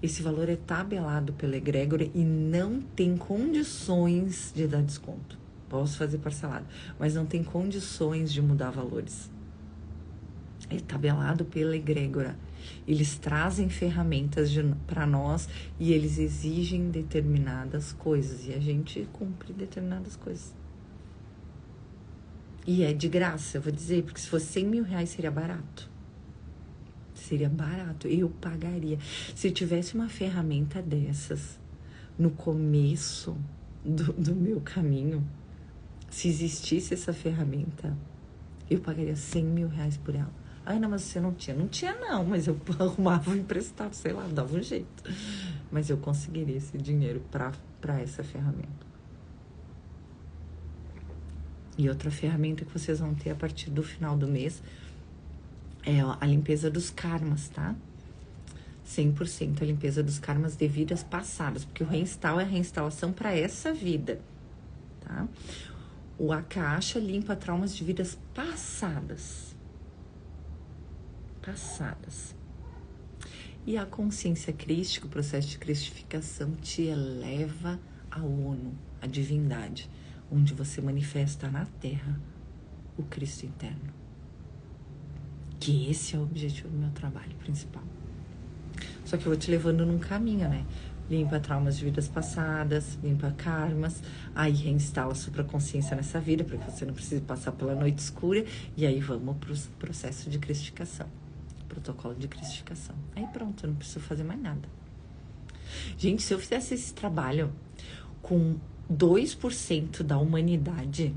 Esse valor é tabelado pela egrégora e não tem condições de dar desconto. Posso fazer parcelado, mas não tem condições de mudar valores. É tabelado pela egrégora. Eles trazem ferramentas para nós e eles exigem determinadas coisas. E a gente cumpre determinadas coisas. E é de graça, eu vou dizer, porque se fosse R$100.000 seria barato. Seria barato, eu pagaria. Se tivesse uma ferramenta dessas no começo do meu caminho, se existisse essa ferramenta, eu pagaria R$100.000 por ela. Ai, não, mas você não tinha. Não tinha, não, mas eu arrumava emprestado, sei lá, dava um jeito. Mas eu conseguiria esse dinheiro para essa ferramenta. E outra ferramenta que vocês vão ter a partir do final do mês é a limpeza dos karmas, tá? 100% a limpeza dos karmas de vidas passadas, porque o reinstall é a reinstalação para essa vida, tá? O Akasha limpa traumas de vidas passadas. E a consciência crística, o processo de cristificação, te eleva ao ONU, a divindade, onde você manifesta na Terra o Cristo interno. Que esse é o objetivo do meu trabalho principal. Só que eu vou te levando num caminho, né? Limpa traumas de vidas passadas, limpa karmas, aí reinstala a supraconsciência nessa vida, para que você não precise passar pela noite escura, e aí vamos pro processo de cristificação. Protocolo de cristificação. Aí pronto, eu não preciso fazer mais nada. Gente, se eu fizesse esse trabalho com 2% da humanidade,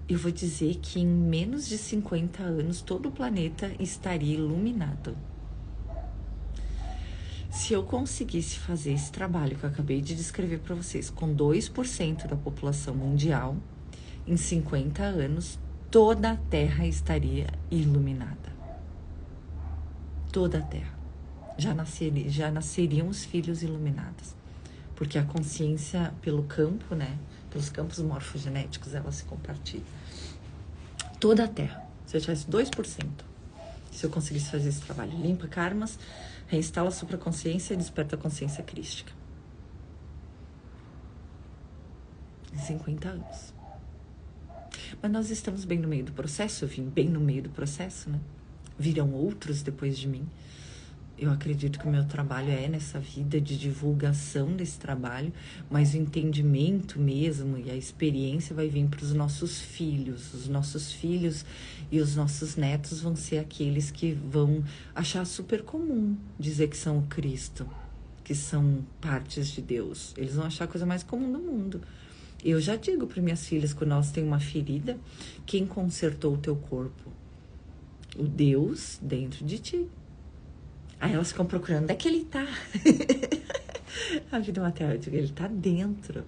eu vou dizer que em menos de 50 anos todo o planeta estaria iluminado. Se eu conseguisse fazer esse trabalho que eu acabei de descrever para vocês com 2% da população mundial, em 50 anos, toda a Terra estaria iluminada. Toda a Terra. Já nasceriam os filhos iluminados. Porque a consciência pelo campo, né? Pelos campos morfogenéticos, ela se compartilha. Toda a Terra. Se eu tivesse 2%, se eu conseguisse fazer esse trabalho, limpa karmas, reinstala a supraconsciência e desperta a consciência crística. Em 50 anos. Mas nós estamos bem no meio do processo, eu vim bem no meio do processo, né? Virão outros depois de mim. Eu acredito que o meu trabalho é nessa vida de divulgação desse trabalho, mas o entendimento mesmo e a experiência vai vir para os nossos filhos. Os nossos filhos e os nossos netos vão ser aqueles que vão achar super comum dizer que são o Cristo, que são partes de Deus. Eles vão achar a coisa mais comum do mundo. Eu já digo para minhas filhas, quando elas têm uma ferida, quem consertou o teu corpo? O Deus dentro de ti. Aí elas ficam procurando, onde é que ele tá? A vida materna, eu digo, ele tá dentro,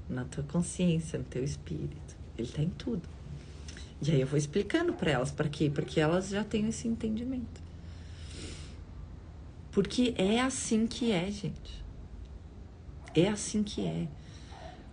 na tua consciência, no teu espírito. Ele tá em tudo. E aí eu vou explicando para elas, para quê? Porque elas já têm esse entendimento. Porque é assim que é, gente. É assim que é.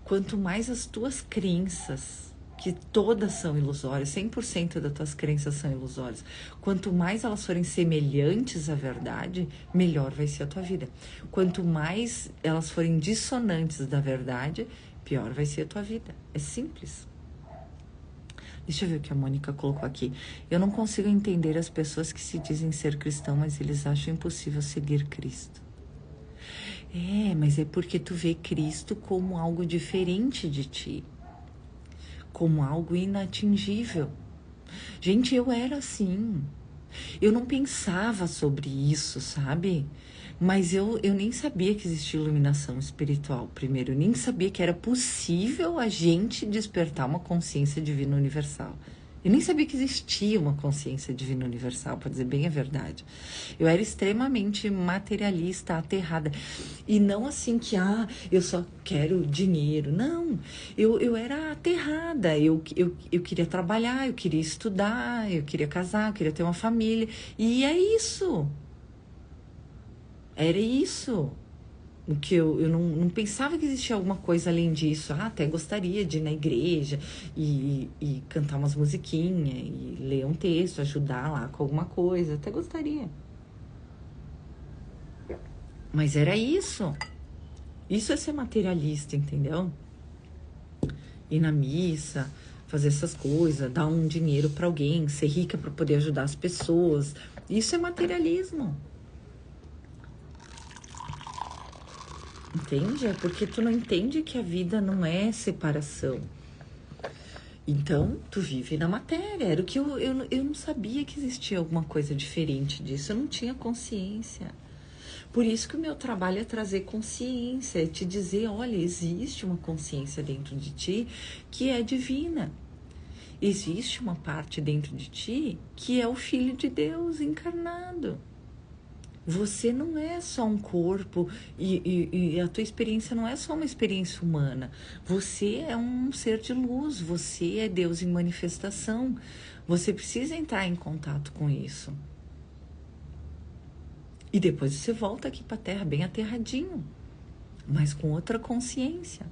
Quanto mais as tuas crenças, que todas são ilusórias, 100% das tuas crenças são ilusórias. Quanto mais elas forem semelhantes à verdade, melhor vai ser a tua vida. Quanto mais elas forem dissonantes da verdade, pior vai ser a tua vida. É simples. Deixa eu ver o que a Mônica colocou aqui. Eu não consigo entender as pessoas que se dizem ser cristão, mas eles acham impossível seguir Cristo. Mas é porque tu vê Cristo como algo diferente de ti. Como algo inatingível. Gente, eu era assim. Eu não pensava sobre isso, sabe? Mas eu nem sabia que existia iluminação espiritual, primeiro. Eu nem sabia que era possível a gente despertar uma consciência divina universal. Eu nem sabia que existia uma consciência divina universal, para dizer bem a verdade. Eu era extremamente materialista, aterrada. E não assim que, eu só quero dinheiro. Não, eu era aterrada. Eu queria trabalhar, eu queria estudar, eu queria casar, eu queria ter uma família. E é isso. Era isso. O que eu não pensava que existia alguma coisa além disso. Até gostaria de ir na igreja e cantar umas musiquinhas e ler um texto, ajudar lá com alguma coisa. Até gostaria. Mas era isso. Isso é ser materialista, entendeu? Ir na missa, fazer essas coisas, dar um dinheiro para alguém, ser rica para poder ajudar as pessoas. Isso é materialismo. Entende? É porque tu não entende que a vida não é separação. Então, tu vive na matéria. Era o que eu não sabia que existia alguma coisa diferente disso. Eu não tinha consciência. Por isso que o meu trabalho é trazer consciência, é te dizer, olha, existe uma consciência dentro de ti que é divina. Existe uma parte dentro de ti que é o Filho de Deus encarnado. Você não é só um corpo e a tua experiência não é só uma experiência humana. Você é um ser de luz, você é Deus em manifestação. Você precisa entrar em contato com isso. E depois você volta aqui para a Terra bem aterradinho, mas com outra consciência.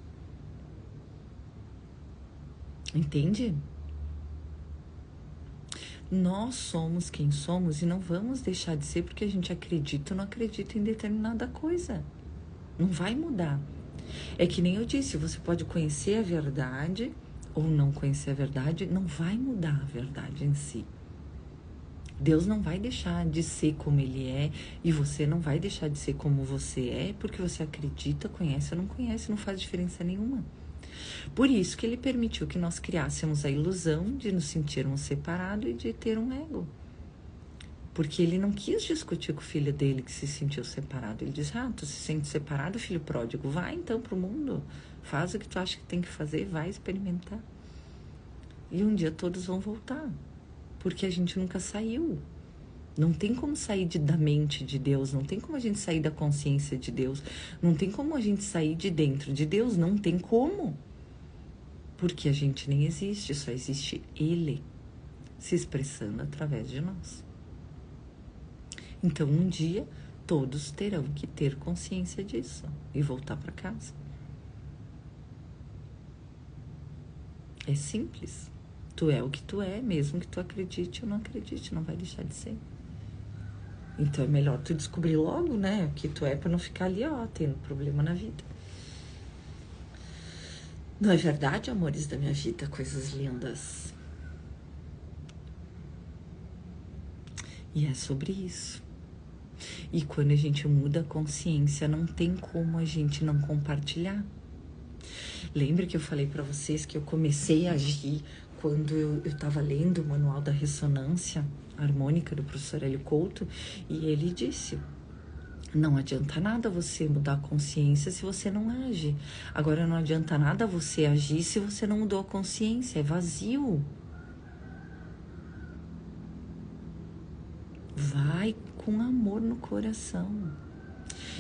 Entende? Nós somos quem somos e não vamos deixar de ser porque a gente acredita ou não acredita em determinada coisa. Não vai mudar. É que nem eu disse, você pode conhecer a verdade ou não conhecer a verdade, não vai mudar a verdade em si. Deus não vai deixar de ser como Ele é e você não vai deixar de ser como você é porque você acredita, conhece ou não conhece, não faz diferença nenhuma. Por isso que Ele permitiu que nós criássemos a ilusão de nos sentirmos separados e de ter um ego. Porque Ele não quis discutir com o filho dele que se sentiu separado. Ele disse, tu se sente separado, filho pródigo? Vai então pro mundo, faz o que tu acha que tem que fazer, vai experimentar. E um dia todos vão voltar, porque a gente nunca saiu. Não tem como sair da mente de Deus, não tem como a gente sair da consciência de Deus, não tem como a gente sair de dentro de Deus, não tem como. Porque a gente nem existe, só existe Ele se expressando através de nós. Então, um dia, todos terão que ter consciência disso e voltar para casa. É simples. Tu é o que tu é, mesmo que tu acredite ou não acredite, não vai deixar de ser. Então, é melhor tu descobrir logo, né, o que tu é, para não ficar ali, tendo problema na vida. Não é verdade, amores da minha vida, coisas lindas? E é sobre isso. E quando a gente muda a consciência, não tem como a gente não compartilhar. Lembra que eu falei para vocês que eu comecei a agir quando eu estava lendo o Manual da Ressonância Harmônica do professor Hélio Couto, e ele disse: não adianta nada você mudar a consciência se você não age. Agora, não adianta nada você agir se você não mudou a consciência, é vazio. Vai com amor no coração.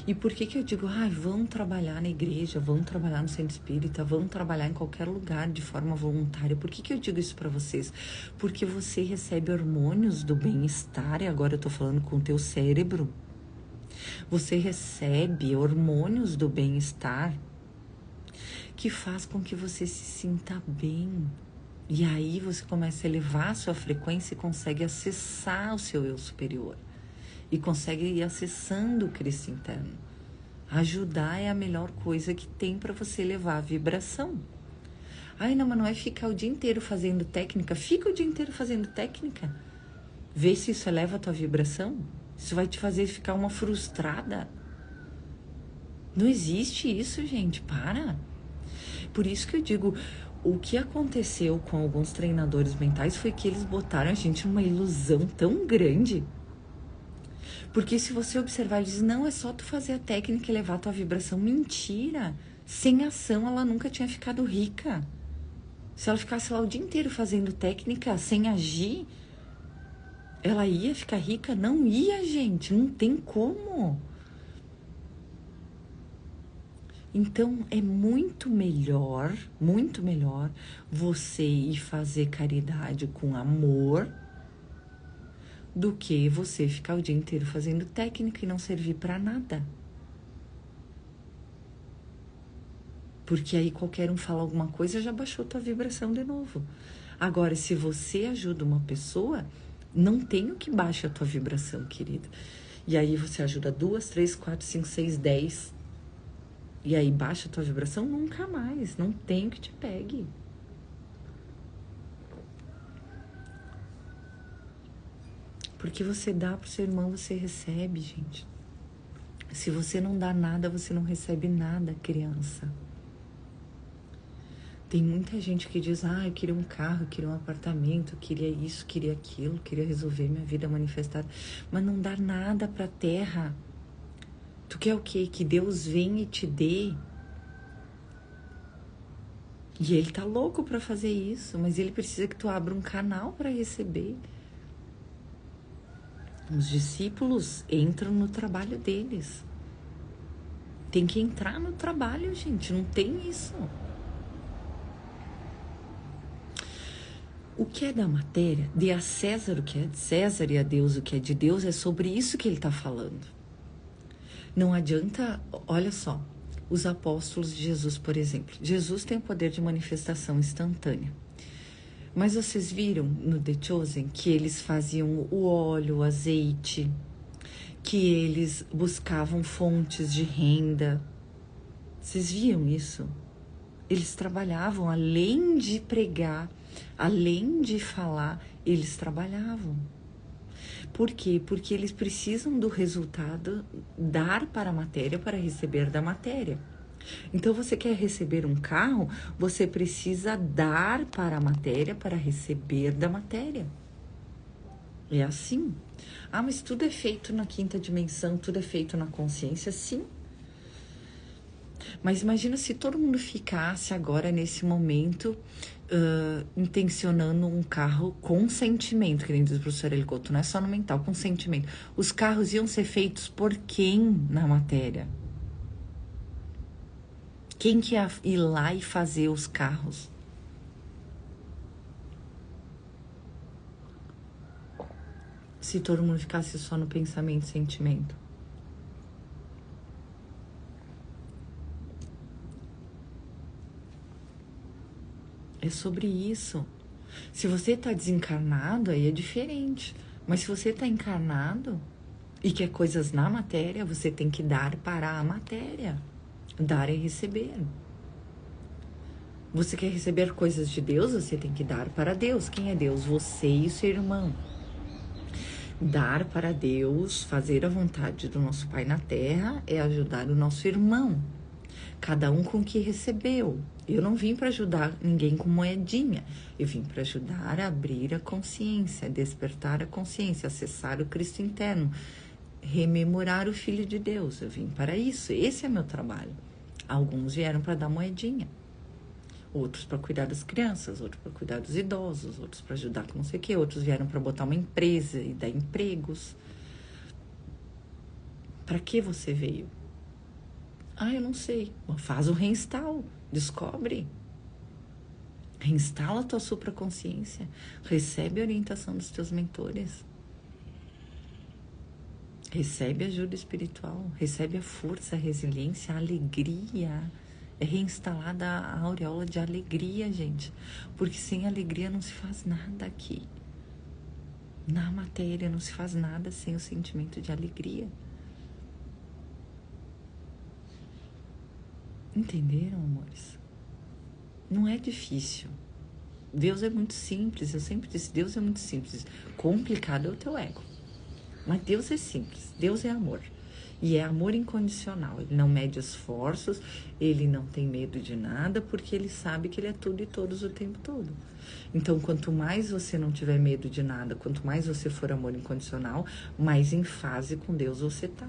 E por que eu digo, vamos trabalhar na igreja, vamos trabalhar no centro espírita, vamos trabalhar em qualquer lugar de forma voluntária? Por que eu digo isso para vocês? Porque você recebe hormônios do bem-estar, e agora eu tô falando com o teu cérebro. Você recebe hormônios do bem-estar que faz com que você se sinta bem. E aí você começa a elevar a sua frequência e consegue acessar o seu eu superior. E consegue ir acessando o Cristo interno. Ajudar é a melhor coisa que tem para você elevar a vibração. Não, mas não é ficar o dia inteiro fazendo técnica. Fica o dia inteiro fazendo técnica. Vê se isso eleva a tua vibração. Isso vai te fazer ficar uma frustrada. Não existe isso, gente. Para. Por isso que eu digo, o que aconteceu com alguns treinadores mentais foi que eles botaram a gente numa ilusão tão grande. Porque se você observar, eles dizem, não, é só tu fazer a técnica e elevar a tua vibração. Mentira! Sem ação, ela nunca tinha ficado rica. Se ela ficasse lá o dia inteiro fazendo técnica, sem agir, ela ia ficar rica? Não ia, gente. Não tem como. Então, é muito melhor você ir fazer caridade com amor do que você ficar o dia inteiro fazendo técnica e não servir para nada. Porque aí qualquer um fala alguma coisa, já baixou tua vibração de novo. Agora, se você ajuda uma pessoa, não tem o que baixe a tua vibração, querida. E aí você ajuda 2, 3, 4, 5, 6, 10. E aí baixa a tua vibração, nunca mais. Não tem o que te pegue. Porque você dá pro seu irmão, você recebe, gente. Se você não dá nada, você não recebe nada, criança. Tem muita gente que diz, eu queria um carro, eu queria um apartamento, eu queria isso, queria aquilo, queria resolver minha vida manifestada. Mas não dá nada pra terra. Tu quer o quê? Que Deus venha e te dê. E ele tá louco pra fazer isso, mas ele precisa que tu abra um canal pra receber. Os discípulos entram no trabalho deles. Tem que entrar no trabalho, gente. Não tem isso. O que é da matéria, dê a César o que é de César e a Deus o que é de Deus, é sobre isso que ele está falando. Não adianta, olha só, os apóstolos de Jesus, por exemplo. Jesus tem o poder de manifestação instantânea. Mas vocês viram no The Chosen que eles faziam o óleo, o azeite, que eles buscavam fontes de renda. Vocês viam isso? Eles trabalhavam, além de pregar, além de falar, eles trabalhavam. Por quê? Porque eles precisam do resultado, dar para a matéria para receber da matéria. Então, você quer receber um carro, você precisa dar para a matéria para receber da matéria. É assim. Mas tudo é feito na quinta dimensão, tudo é feito na consciência, sim. Mas imagina se todo mundo ficasse agora, nesse momento, intencionando um carro com sentimento, que nem diz o professor Hélio Couto, não é só no mental, com sentimento. Os carros iam ser feitos por quem na matéria? Quem que ia ir lá e fazer os carros? Se todo mundo ficasse só no pensamento e sentimento. É sobre isso. Se você está desencarnado, aí é diferente. Mas se você está encarnado e quer coisas na matéria, você tem que dar para a matéria. Dar é receber. Você quer receber coisas de Deus, você tem que dar para Deus. Quem é Deus? Você e o seu irmão. Dar para Deus, fazer a vontade do nosso Pai na terra é ajudar o nosso irmão. Cada um com o que recebeu. Eu não vim para ajudar ninguém com moedinha. Eu vim para ajudar a abrir a consciência, despertar a consciência, acessar o Cristo interno, rememorar o Filho de Deus. Eu vim para isso. Esse é meu trabalho. Alguns vieram para dar moedinha. Outros para cuidar das crianças, outros para cuidar dos idosos, outros para ajudar com não sei o quê, outros vieram para botar uma empresa e dar empregos. Para que você veio? Ah, eu não sei. Faz o reinstalo, descobre. Reinstala a tua supraconsciência, recebe a orientação dos teus mentores. Recebe ajuda espiritual, recebe a força, a resiliência, a alegria. É reinstalada a auréola de alegria, gente. Porque sem alegria não se faz nada aqui. Na matéria não se faz nada sem o sentimento de alegria. Entenderam, amores? Não é difícil. Deus é muito simples. Eu sempre disse, Deus é muito simples. Complicado é o teu ego. Mas Deus é simples. Deus é amor. E é amor incondicional. Ele não mede esforços, ele não tem medo de nada, porque ele sabe que ele é tudo e todos o tempo todo. Então, quanto mais você não tiver medo de nada, quanto mais você for amor incondicional, mais em fase com Deus você tá.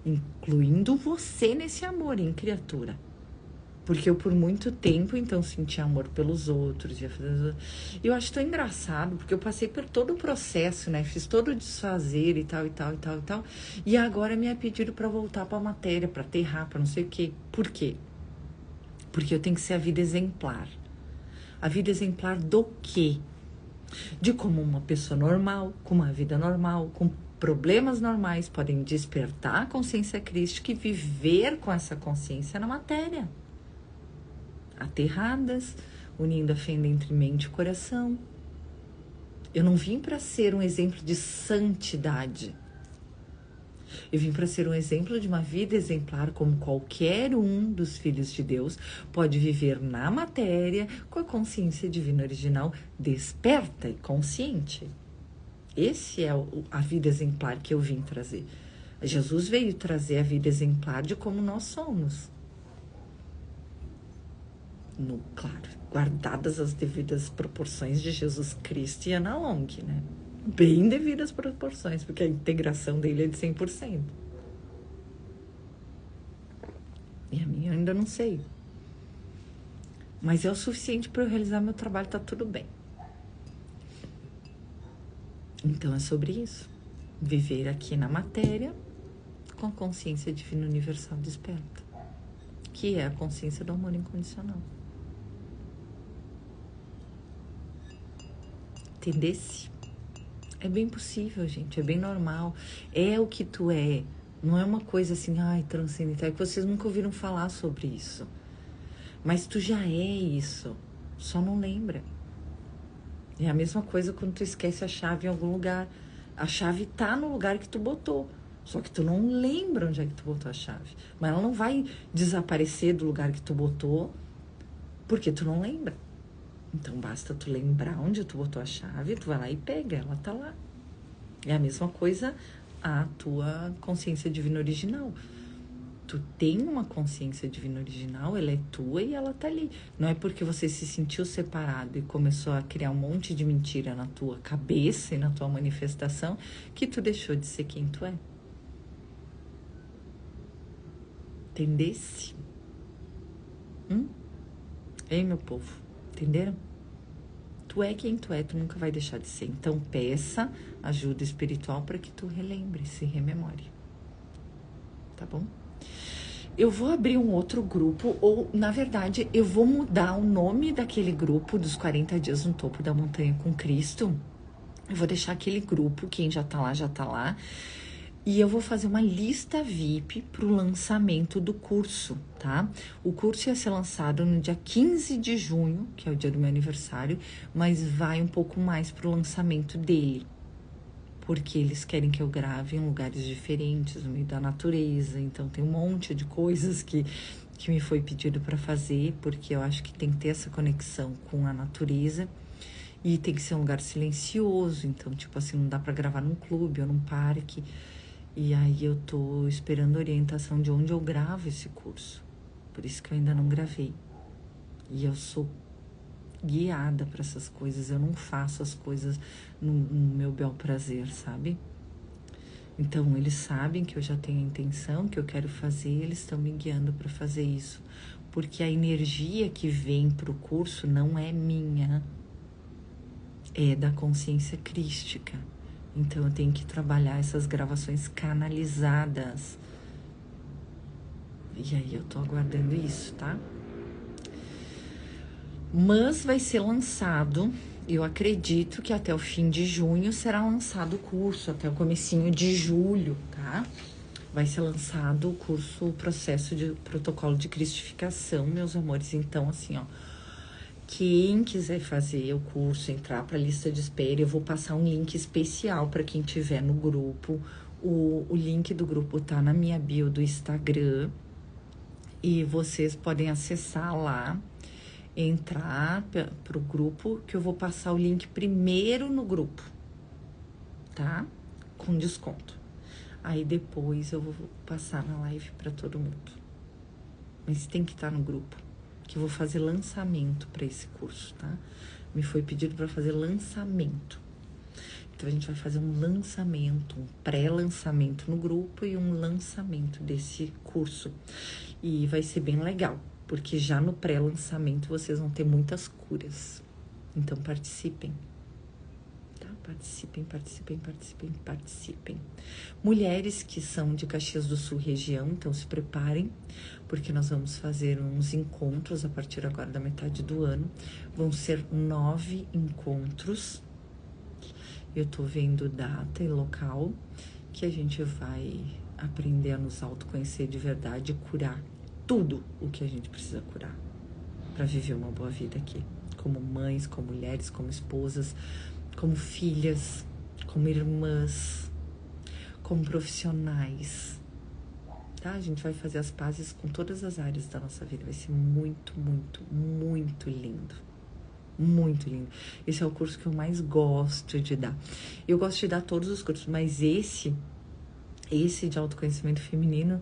Incluindo você nesse amor, hein, criatura? Porque eu, por muito tempo, então, senti amor pelos outros. Eu acho tão engraçado, porque eu passei por todo o processo, né? Fiz todo o desfazer e tal, e tal, e tal, e tal. E agora me é pedido para voltar para a matéria, para aterrar, para não sei o quê. Por quê? Porque eu tenho que ser a vida exemplar. A vida exemplar do quê? De como uma pessoa normal, com uma vida normal, com problemas normais, podem despertar a consciência crística e viver com essa consciência na matéria. Aterradas, unindo a fenda entre mente e coração. Eu não vim para ser um exemplo de santidade. Eu vim para ser um exemplo de uma vida exemplar, como qualquer um dos filhos de Deus pode viver na matéria com a consciência divina original desperta e consciente. Esse é a vida exemplar que eu vim trazer. Jesus veio trazer a vida exemplar de como nós somos. Claro, guardadas as devidas proporções de Jesus Cristo e Ana Long, né? Bem devidas proporções, porque a integração dele é de 100%. E a minha eu ainda não sei. Mas é o suficiente para eu realizar meu trabalho, tá tudo bem. Então é sobre isso. Viver aqui na matéria com a consciência divina universal desperta, que é a consciência do amor incondicional. Entendesse? É bem possível, gente. É bem normal. É o que tu é. Não é uma coisa assim, ai, transcendental. É que vocês nunca ouviram falar sobre isso. Mas tu já é isso. Só não lembra. É a mesma coisa quando tu esquece a chave em algum lugar. A chave tá no lugar que tu botou. Só que tu não lembra onde é que tu botou a chave. Mas ela não vai desaparecer do lugar que tu botou porque tu não lembra. Então, basta tu lembrar onde tu botou a chave, tu vai lá e pega, ela tá lá. É a mesma coisa a tua consciência divina original. Tu tem uma consciência divina original, ela é tua e ela tá ali. Não é porque você se sentiu separado e começou a criar um monte de mentira na tua cabeça e na tua manifestação que tu deixou de ser quem tu é. Entendesse? Ei, meu povo. Entenderam? Tu é quem tu é, tu nunca vai deixar de ser. Então, peça ajuda espiritual para que tu relembre, se rememore. Tá bom? Eu vou abrir um outro grupo, ou, na verdade, eu vou mudar o nome daquele grupo dos 40 dias no topo da montanha com Cristo. Eu vou deixar aquele grupo, quem já tá lá, já tá lá. E eu vou fazer uma lista VIP para o lançamento do curso, tá? O curso ia ser lançado no dia 15 de junho, que é o dia do meu aniversário, mas vai um pouco mais para o lançamento dele, porque eles querem que eu grave em lugares diferentes, no meio da natureza, então tem um monte de coisas que me foi pedido para fazer, porque eu acho que tem que ter essa conexão com a natureza. E tem que ser um lugar silencioso, então, tipo assim, não dá pra gravar num clube ou num parque. E aí eu tô esperando a orientação de onde eu gravo esse curso. Por isso que eu ainda não gravei. E eu sou guiada para essas coisas, eu não faço as coisas no meu bel prazer, sabe? Então, eles sabem que eu já tenho a intenção, que eu quero fazer, eles estão me guiando para fazer isso. Porque a energia que vem pro curso não é minha, é da consciência crística. Então, eu tenho que trabalhar essas gravações canalizadas. E aí, eu tô aguardando isso, tá? Mas vai ser lançado, eu acredito que até o fim de junho será lançado o curso, até o comecinho de julho, tá? Vai ser lançado o curso, o processo de protocolo de cristificação, meus amores. Então, assim, ó, quem quiser fazer o curso, entrar para a lista de espera, eu vou passar um link especial para quem tiver no grupo. O link do grupo tá na minha bio do Instagram e vocês podem acessar lá, entrar pro grupo, que eu vou passar o link primeiro no grupo, tá? Com desconto. Aí depois eu vou passar na live para todo mundo. Mas tem que estar no grupo, que eu vou fazer lançamento para esse curso, tá? Me foi pedido para fazer lançamento. Então a gente vai fazer um lançamento, um pré-lançamento no grupo e um lançamento desse curso. E vai ser bem legal, porque já no pré-lançamento vocês vão ter muitas curas. Então participem. Participem, participem, participem, participem. Mulheres que são de Caxias do Sul região, então se preparem, porque nós vamos fazer uns encontros a partir agora da metade do ano. Vão ser 9 encontros. Eu tô vendo data e local que a gente vai aprender a nos autoconhecer de verdade e curar tudo o que a gente precisa curar para viver uma boa vida aqui. Como mães, como mulheres, como esposas, como filhas, como irmãs, como profissionais, tá? A gente vai fazer as pazes com todas as áreas da nossa vida. Vai ser muito, muito, muito lindo. Muito lindo. Esse é o curso que eu mais gosto de dar. Eu gosto de dar todos os cursos, mas esse de autoconhecimento feminino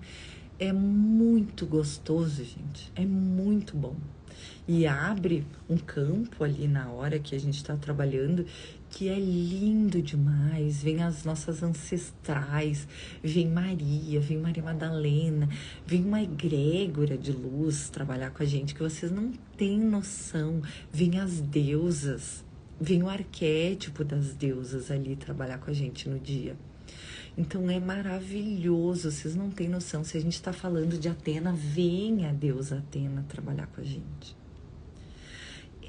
é muito gostoso, gente. É muito bom. E abre um campo ali na hora que a gente está trabalhando que é lindo demais. Vem as nossas ancestrais, vem Maria Madalena, vem uma egrégora de luz trabalhar com a gente que vocês não têm noção. Vem as deusas, vem o arquétipo das deusas ali trabalhar com a gente no dia. Então é maravilhoso, vocês não têm noção. Se a gente está falando de Atena, vem a deusa Atena trabalhar com a gente.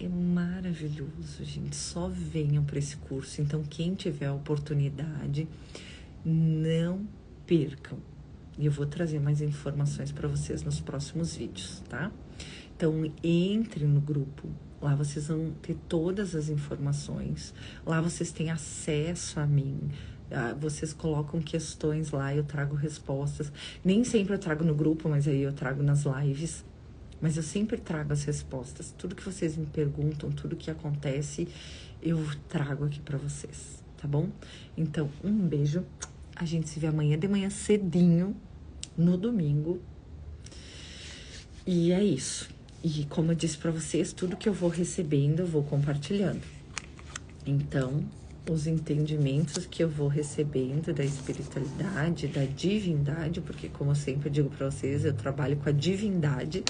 É maravilhoso, gente. Só venham para esse curso. Então, quem tiver a oportunidade, não percam. E eu vou trazer mais informações para vocês nos próximos vídeos, tá? Então, entre no grupo. Lá vocês vão ter todas as informações. Lá vocês têm acesso a mim. Vocês colocam questões lá, eu trago respostas. Nem sempre eu trago no grupo, mas aí eu trago nas lives. Mas eu sempre trago as respostas. Tudo que vocês me perguntam, tudo que acontece, eu trago aqui pra vocês, tá bom? Então, um beijo. A gente se vê amanhã de manhã cedinho, no domingo. E é isso. E como eu disse pra vocês, tudo que eu vou recebendo, eu vou compartilhando. Então, os entendimentos que eu vou recebendo da espiritualidade, da divindade, porque como eu sempre digo pra vocês, eu trabalho com a divindade.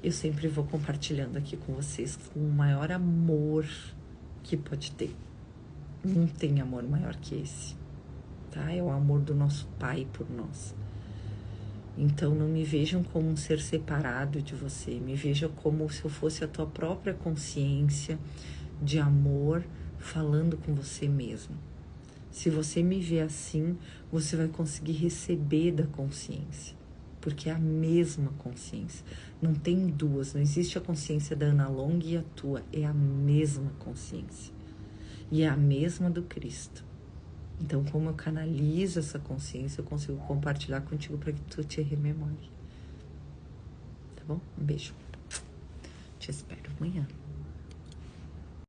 Eu sempre vou compartilhando aqui com vocês com o maior amor que pode ter. Não tem amor maior que esse, tá? É o amor do nosso Pai por nós. Então, não me vejam como um ser separado de você. Me vejam como se eu fosse a tua própria consciência de amor falando com você mesmo. Se você me vê assim, você vai conseguir receber da consciência. Porque é a mesma consciência. Não tem duas. Não existe a consciência da Ana Long e a tua. É a mesma consciência. E é a mesma do Cristo. Então, como eu canalizo essa consciência, eu consigo compartilhar contigo para que tu te rememore. Tá bom? Um beijo. Te espero amanhã.